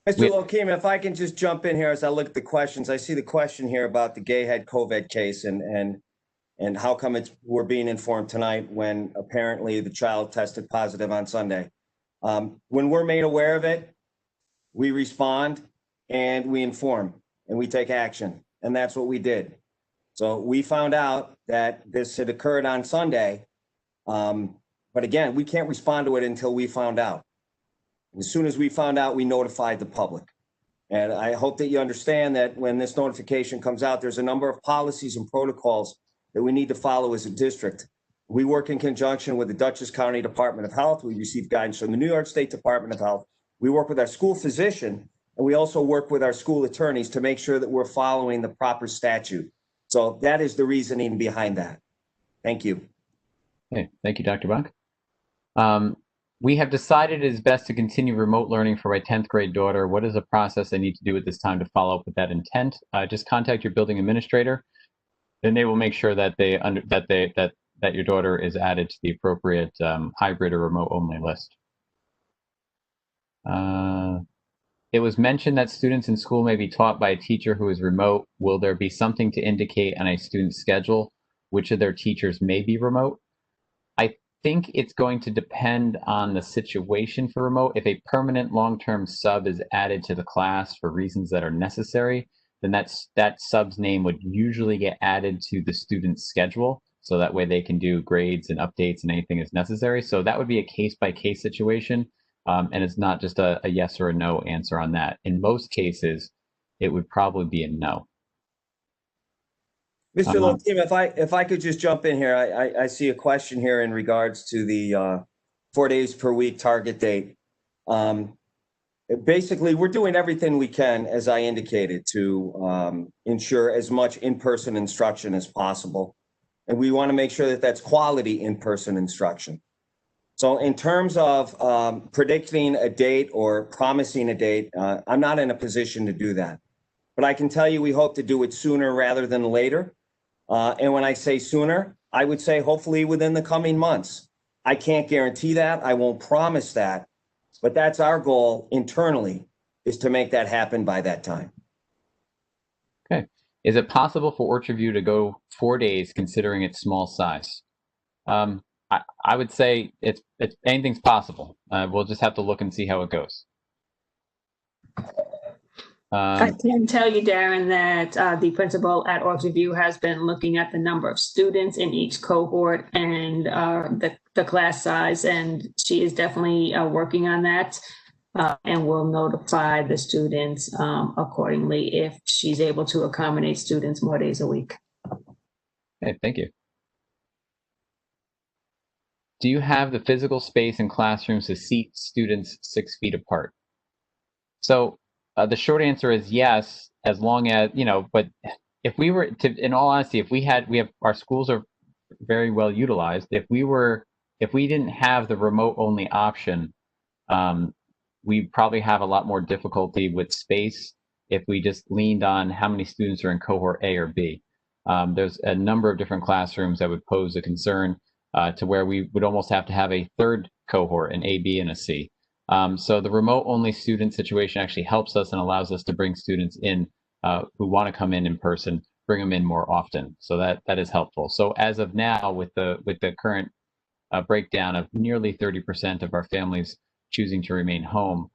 S2: Mr. Lokema, if I can just jump in here as I look at the questions. I see the question here about the gay head COVID case and how come we're being informed tonight when apparently the child tested positive on Sunday. When we're made aware of it, we respond and we inform and we take action. And that's what we did. So we found out that this had occurred on Sunday. But again, we can't respond to it until we found out. As soon as we found out, we notified the public. And I hope that you understand that when this notification comes out, there's a number of policies and protocols that we need to follow as a district. We work in conjunction with the Dutchess County Department of Health. We receive guidance from the New York State Department of Health. We work with our school physician, and we also work with our school attorneys to make sure that we're following the proper statute. So that is the reasoning behind that. Thank you.
S1: Okay, thank you, Dr. Buck. We have decided it is best to continue remote learning for my 10th grade daughter. What is the process I need to do at this time to follow up with that intent? Just contact your building administrator, and they will make sure that that your daughter is added to the appropriate hybrid or remote only list. It was mentioned that students in school may be taught by a teacher who is remote. Will there be something to indicate on a student's schedule which of their teachers may be remote? I think it's going to depend on the situation for remote. If a permanent long-term sub is added to the class for reasons that are necessary, then that sub's name would usually get added to the student's schedule. So that way they can do grades and updates and anything as necessary. So that would be a case-by-case situation. And it's not just a yes or a no answer on that. In most cases, it would probably be a no.
S2: Mr. Lokema, if I could just jump in here, I see a question here in regards to the 4 days per week target date. Basically, we're doing everything we can, as I indicated, to ensure as much in-person instruction as possible. And we want to make sure that that's quality in-person instruction. So in terms of predicting a date or promising a date, I'm not in a position to do that. But I can tell you we hope to do it sooner rather than later. And when I say sooner, I would say hopefully within the coming months. I can't guarantee that. I won't promise that. But that's our goal internally, is to make that happen by that time.
S1: Okay. Is it possible for Orchard View to go 4 days considering its small size? I would say it's anything's possible. We'll just have to look and see how it goes.
S3: I can tell you, Darren, that the principal at Orchard View has been looking at the number of students in each cohort and the class size, and she is definitely working on that, and will notify the students accordingly if she's able to accommodate students more days a week.
S1: Okay, thank you. Do you have the physical space in classrooms to seat students 6 feet apart? So the short answer is yes, as long as, but if we were to, in all honesty, if we have, our schools are very well utilized. If we didn't have the remote only option, we probably have a lot more difficulty with space if we just leaned on how many students are in cohort A or B. There's a number of different classrooms that would pose a concern to where we would almost have to have a third cohort, an A, B, and a C. So the remote only student situation actually helps us and allows us to bring students in who want to come in person, bring them in more often. So that is helpful. So as of now, with the current breakdown of nearly 30% of our families choosing to remain home,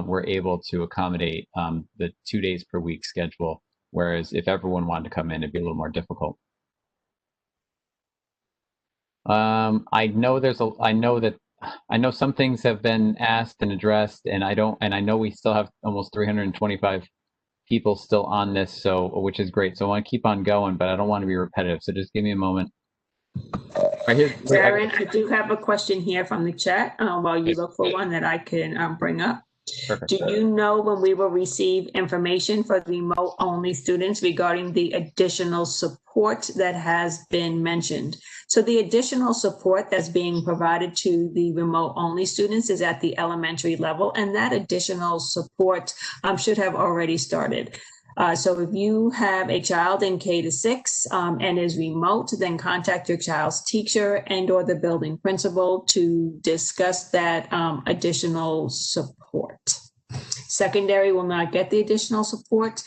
S1: we're able to accommodate the 2 days per week schedule. Whereas if everyone wanted to come in, it'd be a little more difficult. I know some things have been asked and addressed, and I know we still have almost 325 people still on this, so which is great. So I want to keep on going, but I don't want to be repetitive. So just give me a moment. Right here,
S3: Darren, I do have a question here from the chat while you look for one that I can bring up.
S1: Perfect.
S3: Do you know when we will receive information for remote only students regarding the additional support that has been mentioned? So the additional support that's being provided to the remote only students is at the elementary level, and that additional support should have already started. So if you have a child in K to 6 and is remote, then contact your child's teacher and or the building principal to discuss that additional support. Secondary will not get the additional support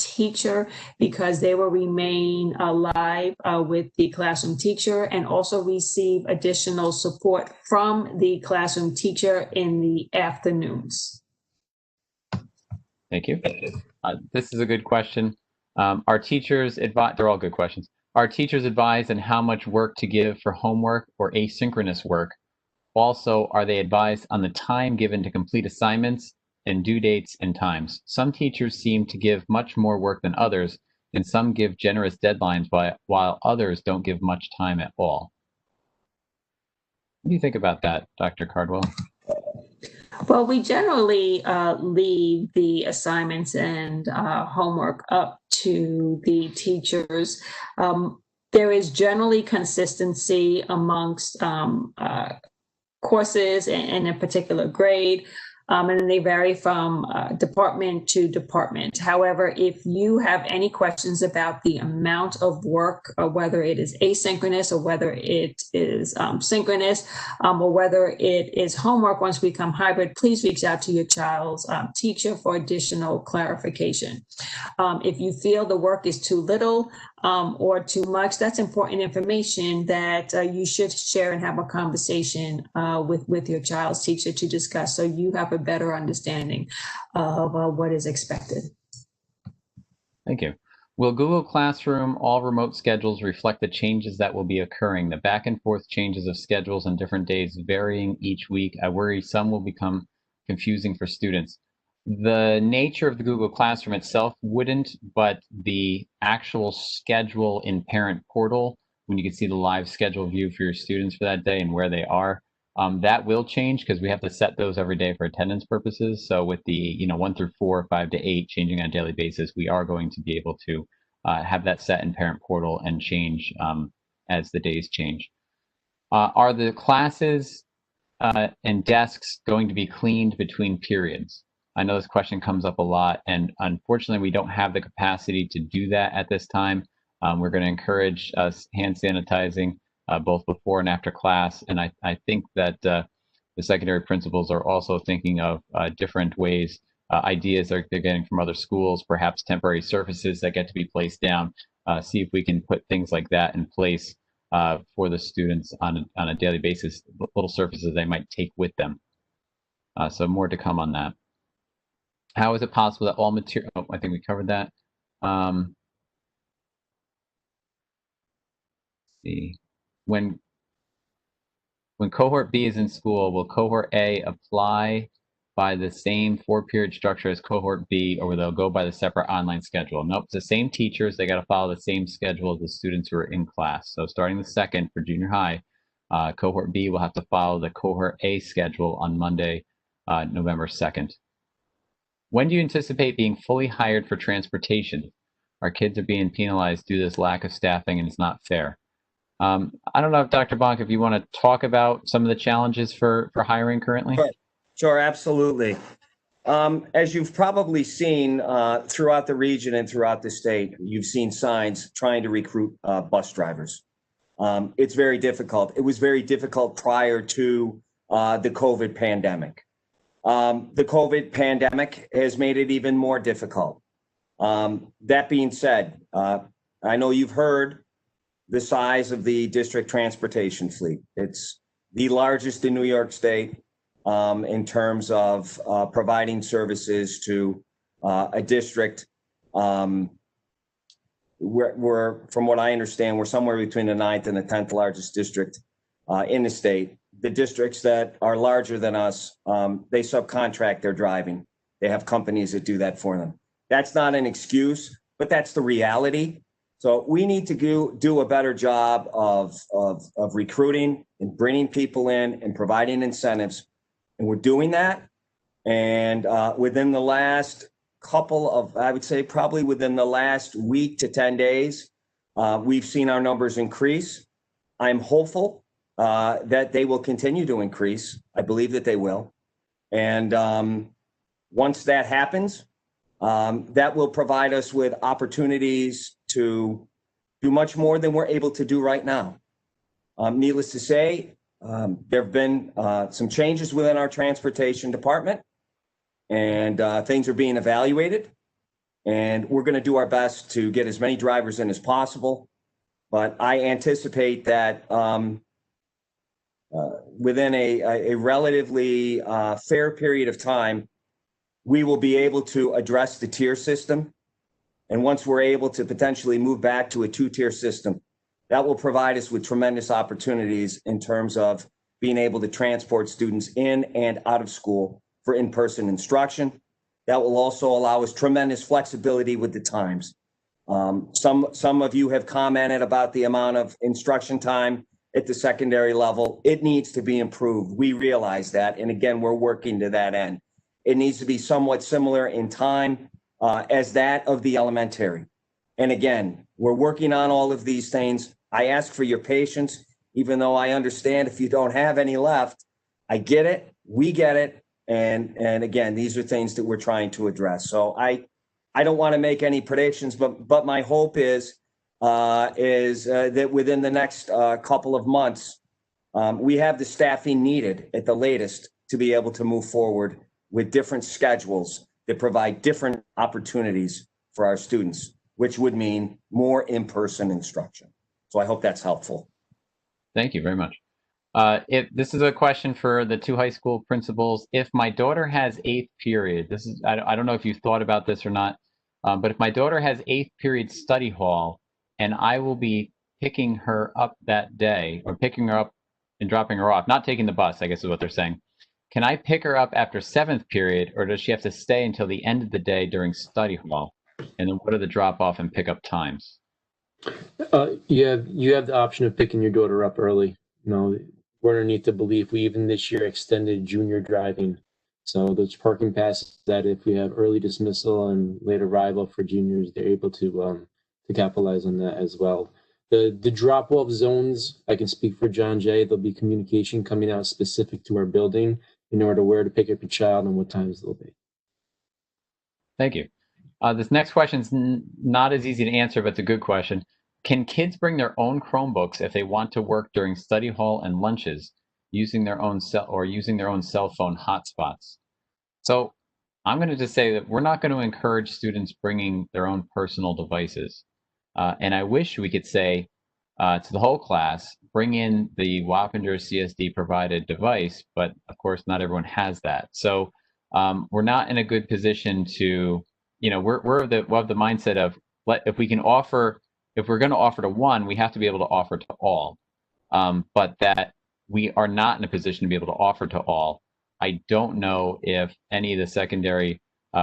S3: teacher because they will remain live with the classroom teacher and also receive additional support from the classroom teacher in the afternoons.
S1: Thank you. This is a good question. Our teachers advise, they're all good questions. Our teachers advise on how much work to give for homework or asynchronous work. Also, are they advised on the time given to complete assignments and due dates and times? Some teachers seem to give much more work than others, and some give generous deadlines while others don't give much time at all. What do you think about that, Dr. Cardwell?
S3: Well, we generally leave the assignments and homework up to the teachers. There is generally consistency amongst courses in a particular grade. And then they vary from department to department. However, if you have any questions about the amount of work, or whether it is asynchronous or whether it is synchronous, or whether it is homework once we become hybrid, please reach out to your child's teacher for additional clarification. If you feel the work is too little or too much, that's important information that you should share and have a conversation with your child's teacher to discuss, so you have a better understanding of what is expected.
S1: Thank you. Will Google Classroom all remote schedules reflect the changes that will be occurring? The back and forth changes of schedules on different days varying each week. I worry some will become confusing for students. The nature of the Google Classroom itself wouldn't, but the actual schedule in Parent Portal, when you can see the live schedule view for your students for that day and where they are, that will change because we have to set those every day for attendance purposes. So with the 1 through 4, 5 to 8 changing on a daily basis, we are going to be able to have that set in Parent Portal and change as the days change. Are the classes and desks going to be cleaned between periods? I know this question comes up a lot, and unfortunately, we don't have the capacity to do that at this time. We're going to encourage hand sanitizing both before and after class, and I think that the secondary principals are also thinking of different ways, ideas they're getting from other schools, perhaps temporary surfaces that get to be placed down. See if we can put things like that in place for the students on a daily basis, little surfaces they might take with them. So more to come on that. How is it possible that all material, oh, I think we covered that. See, when cohort B is in school, will cohort A apply by the same 4-period structure as cohort B, or will they go by the separate online schedule? Nope, it's the same teachers. They got to follow the same schedule as the students who are in class. So starting the 2nd for junior high, cohort B will have to follow the cohort A schedule on Monday, November 2nd. When do you anticipate being fully hired for transportation? Our kids are being penalized due to this lack of staffing, and it's not fair. I don't know if Dr. Bonk, if you want to talk about some of the challenges for hiring currently.
S2: Sure, absolutely. As you've probably seen throughout the region and throughout the state, you've seen signs trying to recruit bus drivers. It's very difficult. It was very difficult prior to the COVID pandemic. The COVID pandemic has made it even more difficult. That being said, I know you've heard the size of the district transportation fleet. It's the largest in New York State in terms of providing services to a district. We're, from what I understand, we're somewhere between the 9th and the 10th largest district in the state. The districts that are larger than us, they subcontract their driving. They have companies that do that for them. That's not an excuse, but that's the reality. So we need to do a better job of recruiting and bringing people in and providing incentives. And we're doing that. And within the last couple of, I would say probably within the last week to 10 days, we've seen our numbers increase. I'm hopeful that they will continue to increase. I believe that they will. And once that happens, that will provide us with opportunities to do much more than we're able to do right now. Needless to say, there have been some changes within our transportation department, and things are being evaluated. And we're going to do our best to get as many drivers in as possible. But I anticipate that within a relatively fair period of time, we will be able to address the tier system. And once we're able to potentially move back to a 2-tier system, that will provide us with tremendous opportunities in terms of being able to transport students in and out of school for in-person instruction. That will also allow us tremendous flexibility with the times. Some of you have commented about the amount of instruction time at the secondary level. It needs to be improved. We realize that. And again, we're working to that end. It needs to be somewhat similar in time as that of the elementary. And again, we're working on all of these things. I ask for your patience, even though I understand if you don't have any left. I get it. We get it. And again, these are things that we're trying to address. So I don't want to make any predictions, but my hope is that within the next couple of months, we have the staffing needed at the latest to be able to move forward with different schedules that provide different opportunities for our students, which would mean more in-person instruction. So I hope that's helpful.
S1: Thank you very much. If this is a question for the 2 high school principals, if my daughter has 8th period, this is, I don't know if you've thought about this or not, but if my daughter has 8th period study hall and I will be picking her up that day, or picking her up and dropping her off, not taking the bus, I guess is what they're saying. Can I pick her up after 7th period, or does she have to stay until the end of the day during study hall? And then what are the drop off and pickup times?
S4: You have the option of picking your daughter up early. We're underneath the belief we even this year extended junior driving. So those parking passes that if we have early dismissal and late arrival for juniors, they're able to capitalize on that as well. The drop-off zones, I can speak for John Jay. There'll be communication coming out specific to our building in order to where to pick up your child and what times they'll be.
S1: Thank you. This next question is not as easy to answer, but it's a good question. Can kids bring their own Chromebooks if they want to work during study hall and lunches using their own cell phone hotspots? So I'm going to just say that we're not going to encourage students bringing their own personal devices. And I wish we could say to the whole class, bring in the Wappinger CSD provided device, but of course not everyone has that. So we're not in a good position to, we're of the mindset of if we're going to offer to one, we have to be able to offer to all. But that we are not in a position to be able to offer to all. I don't know if any of the secondary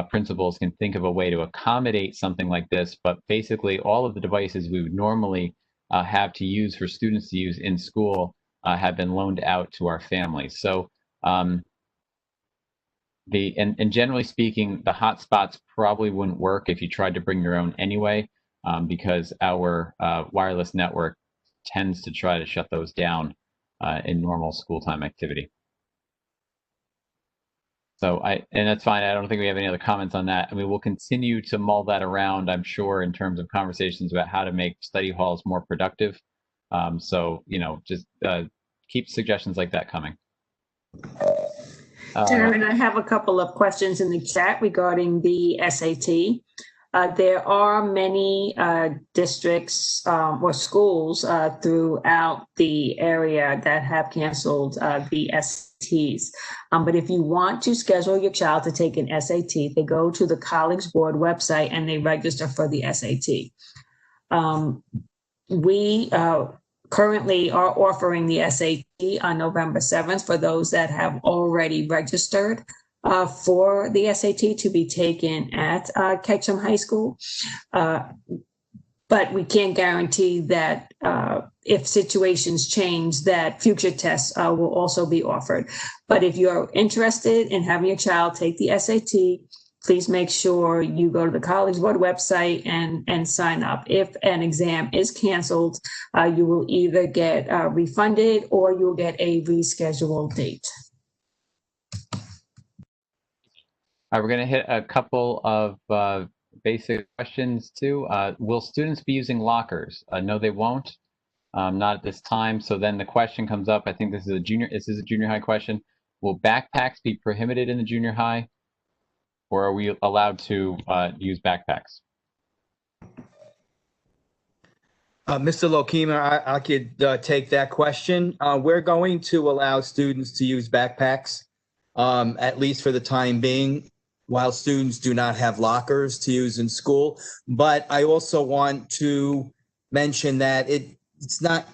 S1: principals can think of a way to accommodate something like this, but basically all of the devices we would normally have to use for students to use in school have been loaned out to our families. So and generally speaking, the hotspots probably wouldn't work if you tried to bring your own anyway, because our wireless network tends to try to shut those down in normal school time activity. So and that's fine. I don't think we have any other comments on that. I mean, we'll continue to mull that around, I'm sure, in terms of conversations about how to make study halls more productive. So, just keep suggestions like that coming.
S3: Darren, I have a couple of questions in the chat regarding the SAT. There are many districts or schools throughout the area that have canceled the SATs. But if you want to schedule your child to take an SAT, they go to the College Board website and they register for the SAT. We currently are offering the SAT on November 7th for those that have already registered for the SAT to be taken at Ketchum High School. But we can't guarantee that if situations change, that future tests will also be offered. But if you're interested in having your child take the SAT, please make sure you go to the College Board website and sign up. If an exam is canceled, you will either get refunded or you'll get a rescheduled date.
S1: All right, we're going to hit a couple of basic questions too. Will students be using lockers? No, they won't. Not at this time. So then the question comes up. I think this is a junior high question. Will backpacks be prohibited in the junior high, or are we allowed to use backpacks?
S6: Mr. Lokema, I could take that question. We're going to allow students to use backpacks, at least for the time being, while students do not have lockers to use in school. But I also want to mention that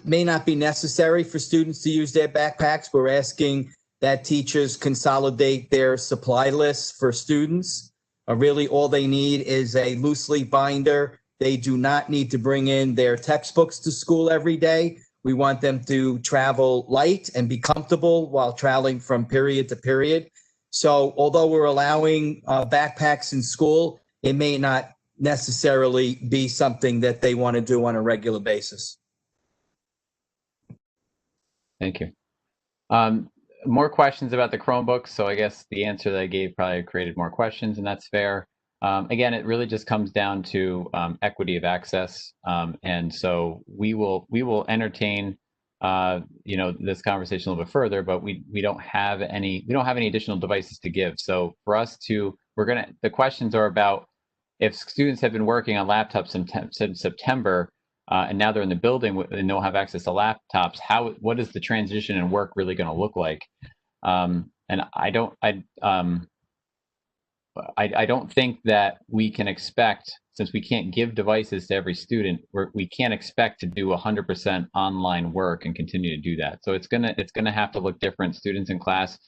S6: may not be necessary for students to use their backpacks. We're asking that teachers consolidate their supply lists for students. Really, all they need is a loose leaf binder. They do not need to bring in their textbooks to school every day. We want them to travel light and be comfortable while traveling from period to period. So although we're allowing backpacks in school, it may not necessarily be something that they want to do on a regular basis.
S1: Thank you. More questions about the Chromebooks. So I guess the answer that I gave probably created more questions, and that's fair. Again, it really just comes down to equity of access. And so we will entertain this conversation a little bit further, but we don't have any additional devices to give. So for us the questions are about if students have been working on laptops since September, and now they're in the building and don't have access to laptops, what is the transition and work really going to look like? And I don't think that we can expect, since we can't give devices to every student, we can't expect to do 100% online work and continue to do that. So it's gonna have to look different. Students in class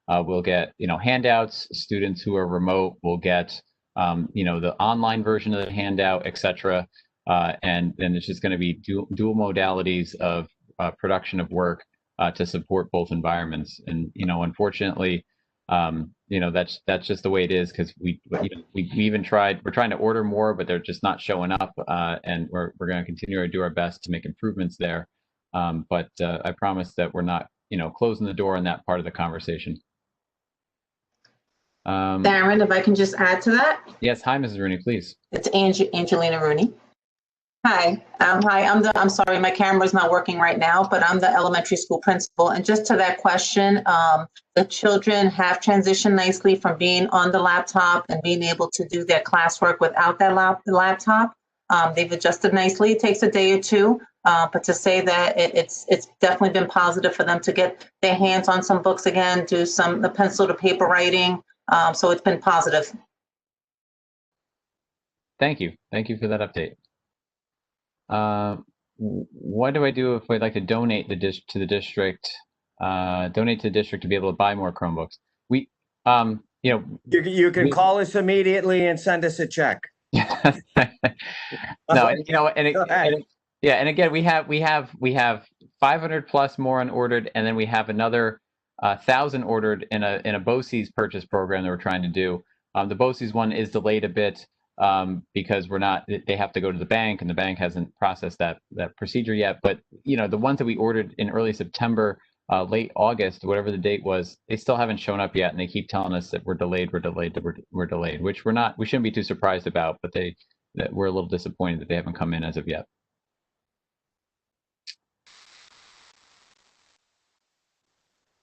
S1: will get handouts. Students who are remote will get the online version of the handout, etc. And then it's just going to be dual modalities of production of work to support both environments. And unfortunately, That's just the way it is, because we even tried. We're trying to order more, but they're just not showing up, and we're going to continue to do our best to make improvements there. But I promise that we're not closing the door on that part of the conversation.
S7: Darren, if I can just add to that.
S1: Yes, hi, Mrs. Rooney, please.
S7: It's Angelina Rooney. Hi, I'm sorry, my camera's not working right now, but I'm the elementary school principal. And just to that question, the children have transitioned nicely from being on the laptop and being able to do their classwork without that laptop. They've adjusted nicely. It takes a day or two, but to say that it's definitely been positive for them to get their hands on some books again, do the pencil to paper writing. So it's been positive.
S1: Thank you. Thank you for that update. What do I do if we'd like to donate to the district? Donate to the district to be able to buy more Chromebooks.
S2: You can call us immediately and send us a check.
S1: No, and again, we have 500 plus more unordered, and then we have another 1,000 ordered in a BOCES purchase program that we're trying to do. The BOCES one is delayed a bit because they have to go to the bank, and the bank hasn't processed that procedure yet. But the ones that we ordered in early September, late August, whatever the date was, they still haven't shown up yet, and they keep telling us that we're delayed, which we shouldn't be too surprised about, but we're a little disappointed that they haven't come in as of yet.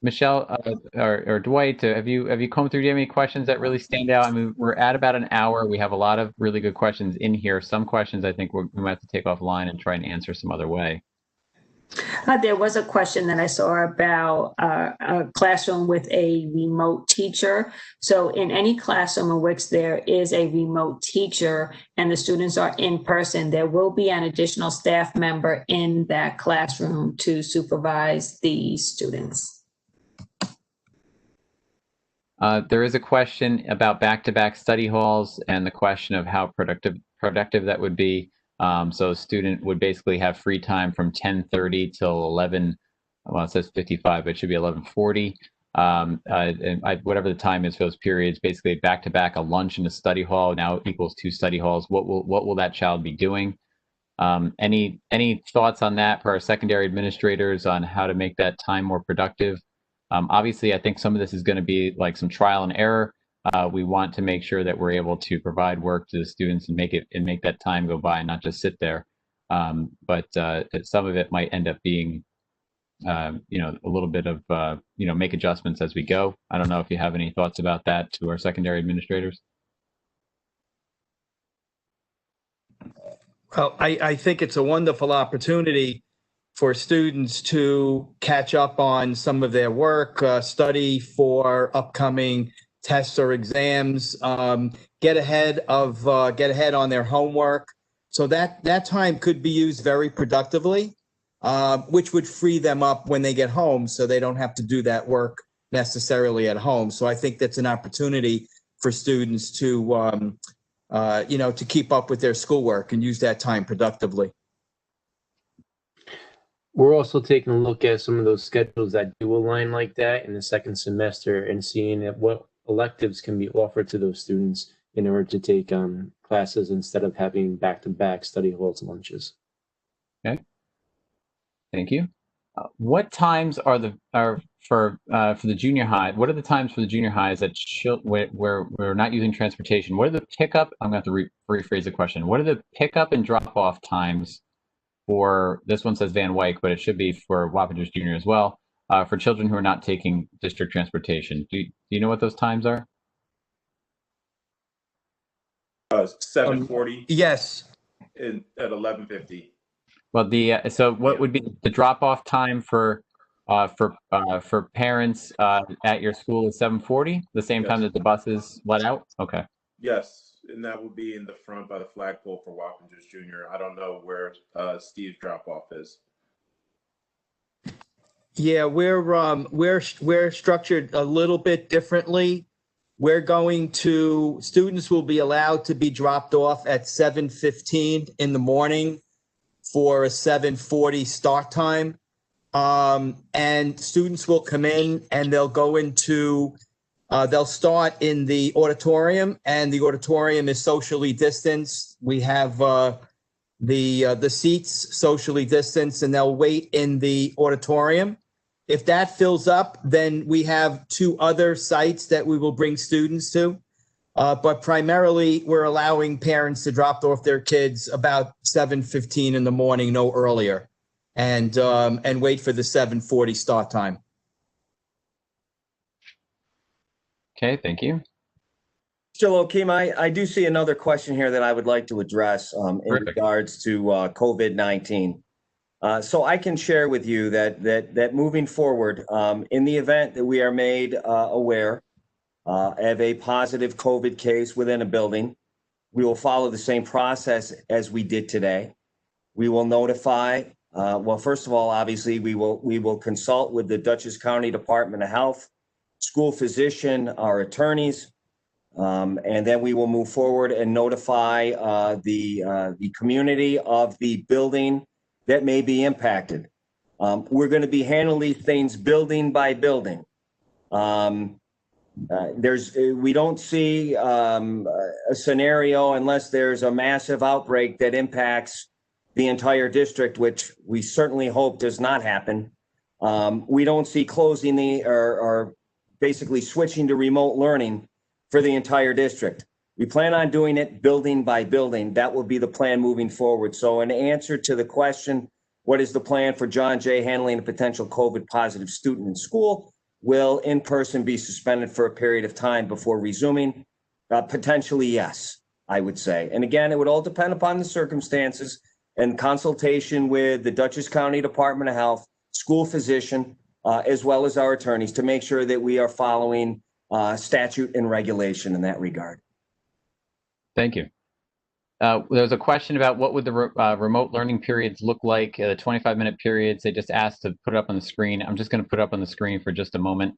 S1: Michelle or Dwight, have you combed through? Do you have any questions that really stand out? I mean, we're at about an hour. We have a lot of really good questions in here. Some questions I think we might have to take offline and try and answer some other way.
S3: There was a question that I saw about a classroom with a remote teacher. So in any classroom in which there is a remote teacher and the students are in person, there will be an additional staff member in that classroom to supervise the students.
S1: There is a question about back-to-back study halls and the question of how productive that would be. So a student would basically have free time from 10:30 till 11. Well, it says 55, but it should be 11:40. Whatever the time is for those periods, basically back-to-back, a lunch in a study hall now equals 2 study halls. What will that child be doing? Any thoughts on that for our secondary administrators on how to make that time more productive? Obviously, I think some of this is going to be like some trial and error. We want to make sure that we're able to provide work to the students and make that time go by and not just sit there. But some of it might end up being, a little bit of, make adjustments as we go. I don't know if you have any thoughts about that to our secondary administrators.
S6: Well, I think it's a wonderful opportunity for students to catch up on some of their work, study for upcoming tests or exams, get ahead on their homework. So that time could be used very productively, which would free them up when they get home so they don't have to do that work necessarily at home. So I think that's an opportunity for students to, to keep up with their schoolwork and use that time productively.
S4: We're also taking a look at some of those schedules that do align like that in the second semester and seeing what electives can be offered to those students in order to take classes instead of having back-to-back study halls and lunches.
S1: Okay. Thank you. What times are for the junior high? What are the times for the junior highs that where we're not using transportation? What are the pickup? I'm going to have to rephrase the question. What are the pickup and drop-off times for, this one says Van Wyck, but it should be for Wappingers Junior as well, for children who are not taking district transportation? Do you know what those times are?
S8: 7:40.
S6: Yes.
S8: At 11:50.
S1: Well, so what would be the drop-off time for parents at your school is 7:40, the same time that the buses let out? Okay.
S8: Yes, and that would be in the front by the flagpole for Wappingers Junior. I don't know where Steve's drop-off is.
S6: Yeah, we're structured a little bit differently. Students will be allowed to be dropped off at 7:15 in the morning for a 7:40 start time. And students will come in and they'll go into They'll start in the auditorium, and the auditorium is socially distanced. We have the seats socially distanced, and they'll wait in the auditorium. If that fills up, then we have 2 other sites that we will bring students to. But primarily, we're allowing parents to drop off their kids about 7:15 in the morning, no earlier, and wait for the 7:40 start time.
S1: Okay, thank you.
S2: Mr. Lokeem, I do see another question here that I would like to address in
S1: Perfect.
S2: regards to COVID-19. So I can share with you that moving forward, in the event that we are made aware of a positive COVID case within a building, we will follow the same process as we did today. We will notify, well, first of all, obviously, we will consult with the Dutchess County Department of Health, school physician, our attorneys, and then we will move forward and notify the community of the building that may be impacted. We're going to be handling these things building by building. We don't see a scenario unless there's a massive outbreak that impacts the entire district, which we certainly hope does not happen. We don't see closing or basically switching to remote learning for the entire district. We plan on doing it building by building. That will be the plan moving forward. So in answer to the question, what is the plan for John Jay handling a potential COVID positive student in school? Will in-person be suspended for a period of time before resuming? Potentially, yes, I would say. And again, it would all depend upon the circumstances and consultation with the Dutchess County Department of Health, school physician, as well as our attorneys to make sure that we are following statute and regulation in that regard.
S1: Thank you. There's a question about what would the remote learning periods look like, the 25-minute periods. They just asked to put it up on the screen. I'm just going to put it up on the screen for just a moment.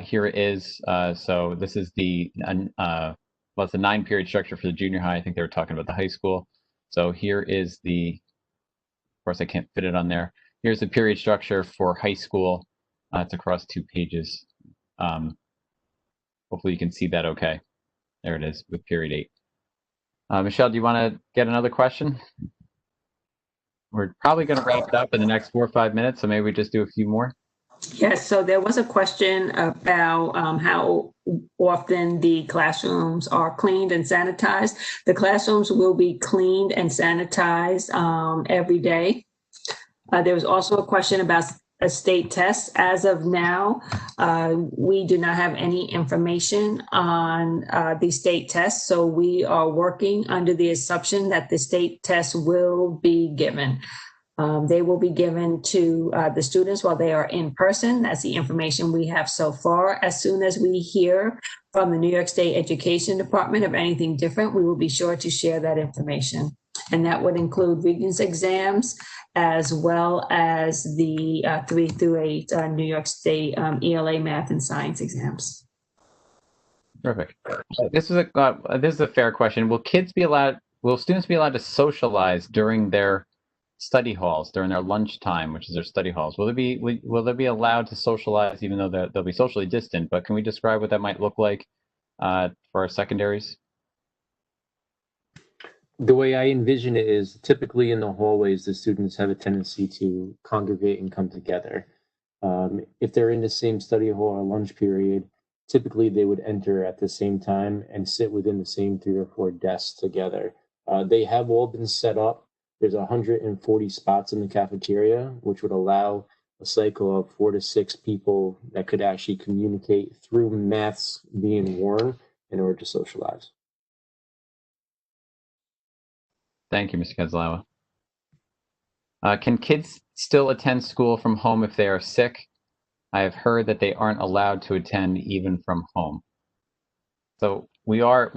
S1: Here it is. So this is the, well, it's a 9-period structure for the junior high. I think they were talking about the high school. So here is the, of course, I can't fit it on there. Here's the period structure for high school. It's across 2 pages. Hopefully you can see that okay. There it is with period 8. Michelle, do you want to get another question? We're probably going to wrap it up in the next 4 or 5 minutes, so maybe we just do a few more.
S3: Yes, so there was a question about how often the classrooms are cleaned and sanitized. The classrooms will be cleaned and sanitized every day. There was also a question about a state test. As of now, we do not have any information on the state test, so we are working under the assumption that the state test will be given. They will be given to the students while they are in person. That's the information we have so far. As soon as we hear from the New York State Education Department of anything different, we will be sure to share that information. And that would include Regents exams, as well as the 3 through 8 New York State ELA math and science exams.
S1: Perfect. This is a fair question. Will students be allowed to socialize during their study halls, during their lunchtime, which is their study halls? Will they be allowed to socialize even though they'll be socially distant? But can we describe what that might look like for our secondaries?
S4: The way I envision it is typically in the hallways, the students have a tendency to congregate and come together. If they're in the same study hall or lunch period, typically they would enter at the same time and sit within the same 3 or 4 desks together. They have all been set up. There's 140 spots in the cafeteria, which would allow a cycle of 4 to 6 people that could actually communicate through masks being worn in order to socialize.
S1: Thank you, Mr. Kezlawa. Can kids still attend school from home if they are sick? I have heard that they aren't allowed to attend even from home. So we are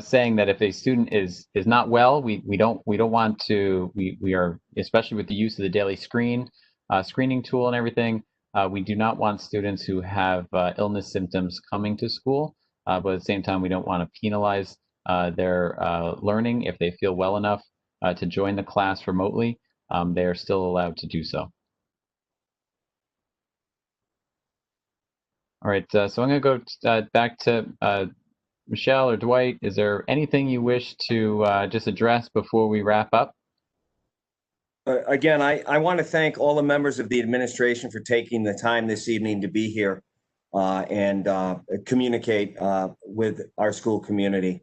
S1: saying that if a student is not well, we don't want to. We are, especially with the use of the daily screening tool and everything. We do not want students who have illness symptoms coming to school, but at the same time, we don't want to penalize their learning. If they feel well enough to join the class remotely, they are still allowed to do so. All right, so I'm going to go back to Michelle or Dwight. Is there anything you wish to just address before we wrap up?
S2: Again, I want to thank all the members of the administration for taking the time this evening to be here and communicate with our school community.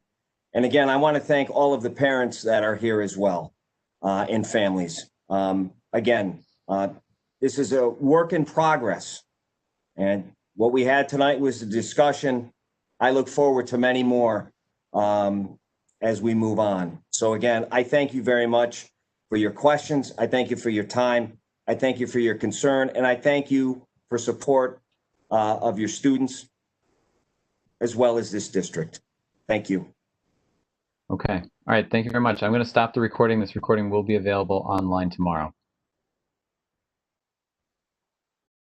S2: And again, I want to thank all of the parents that are here as well and families. Again, this is a work in progress. And what we had tonight was a discussion. I look forward to many more as we move on. So again, I thank you very much for your questions. I thank you for your time. I thank you for your concern. And I thank you for support of your students as well as this district. Thank you.
S1: Okay. All right. Thank you very much. I'm going to stop the recording. This recording will be available online tomorrow.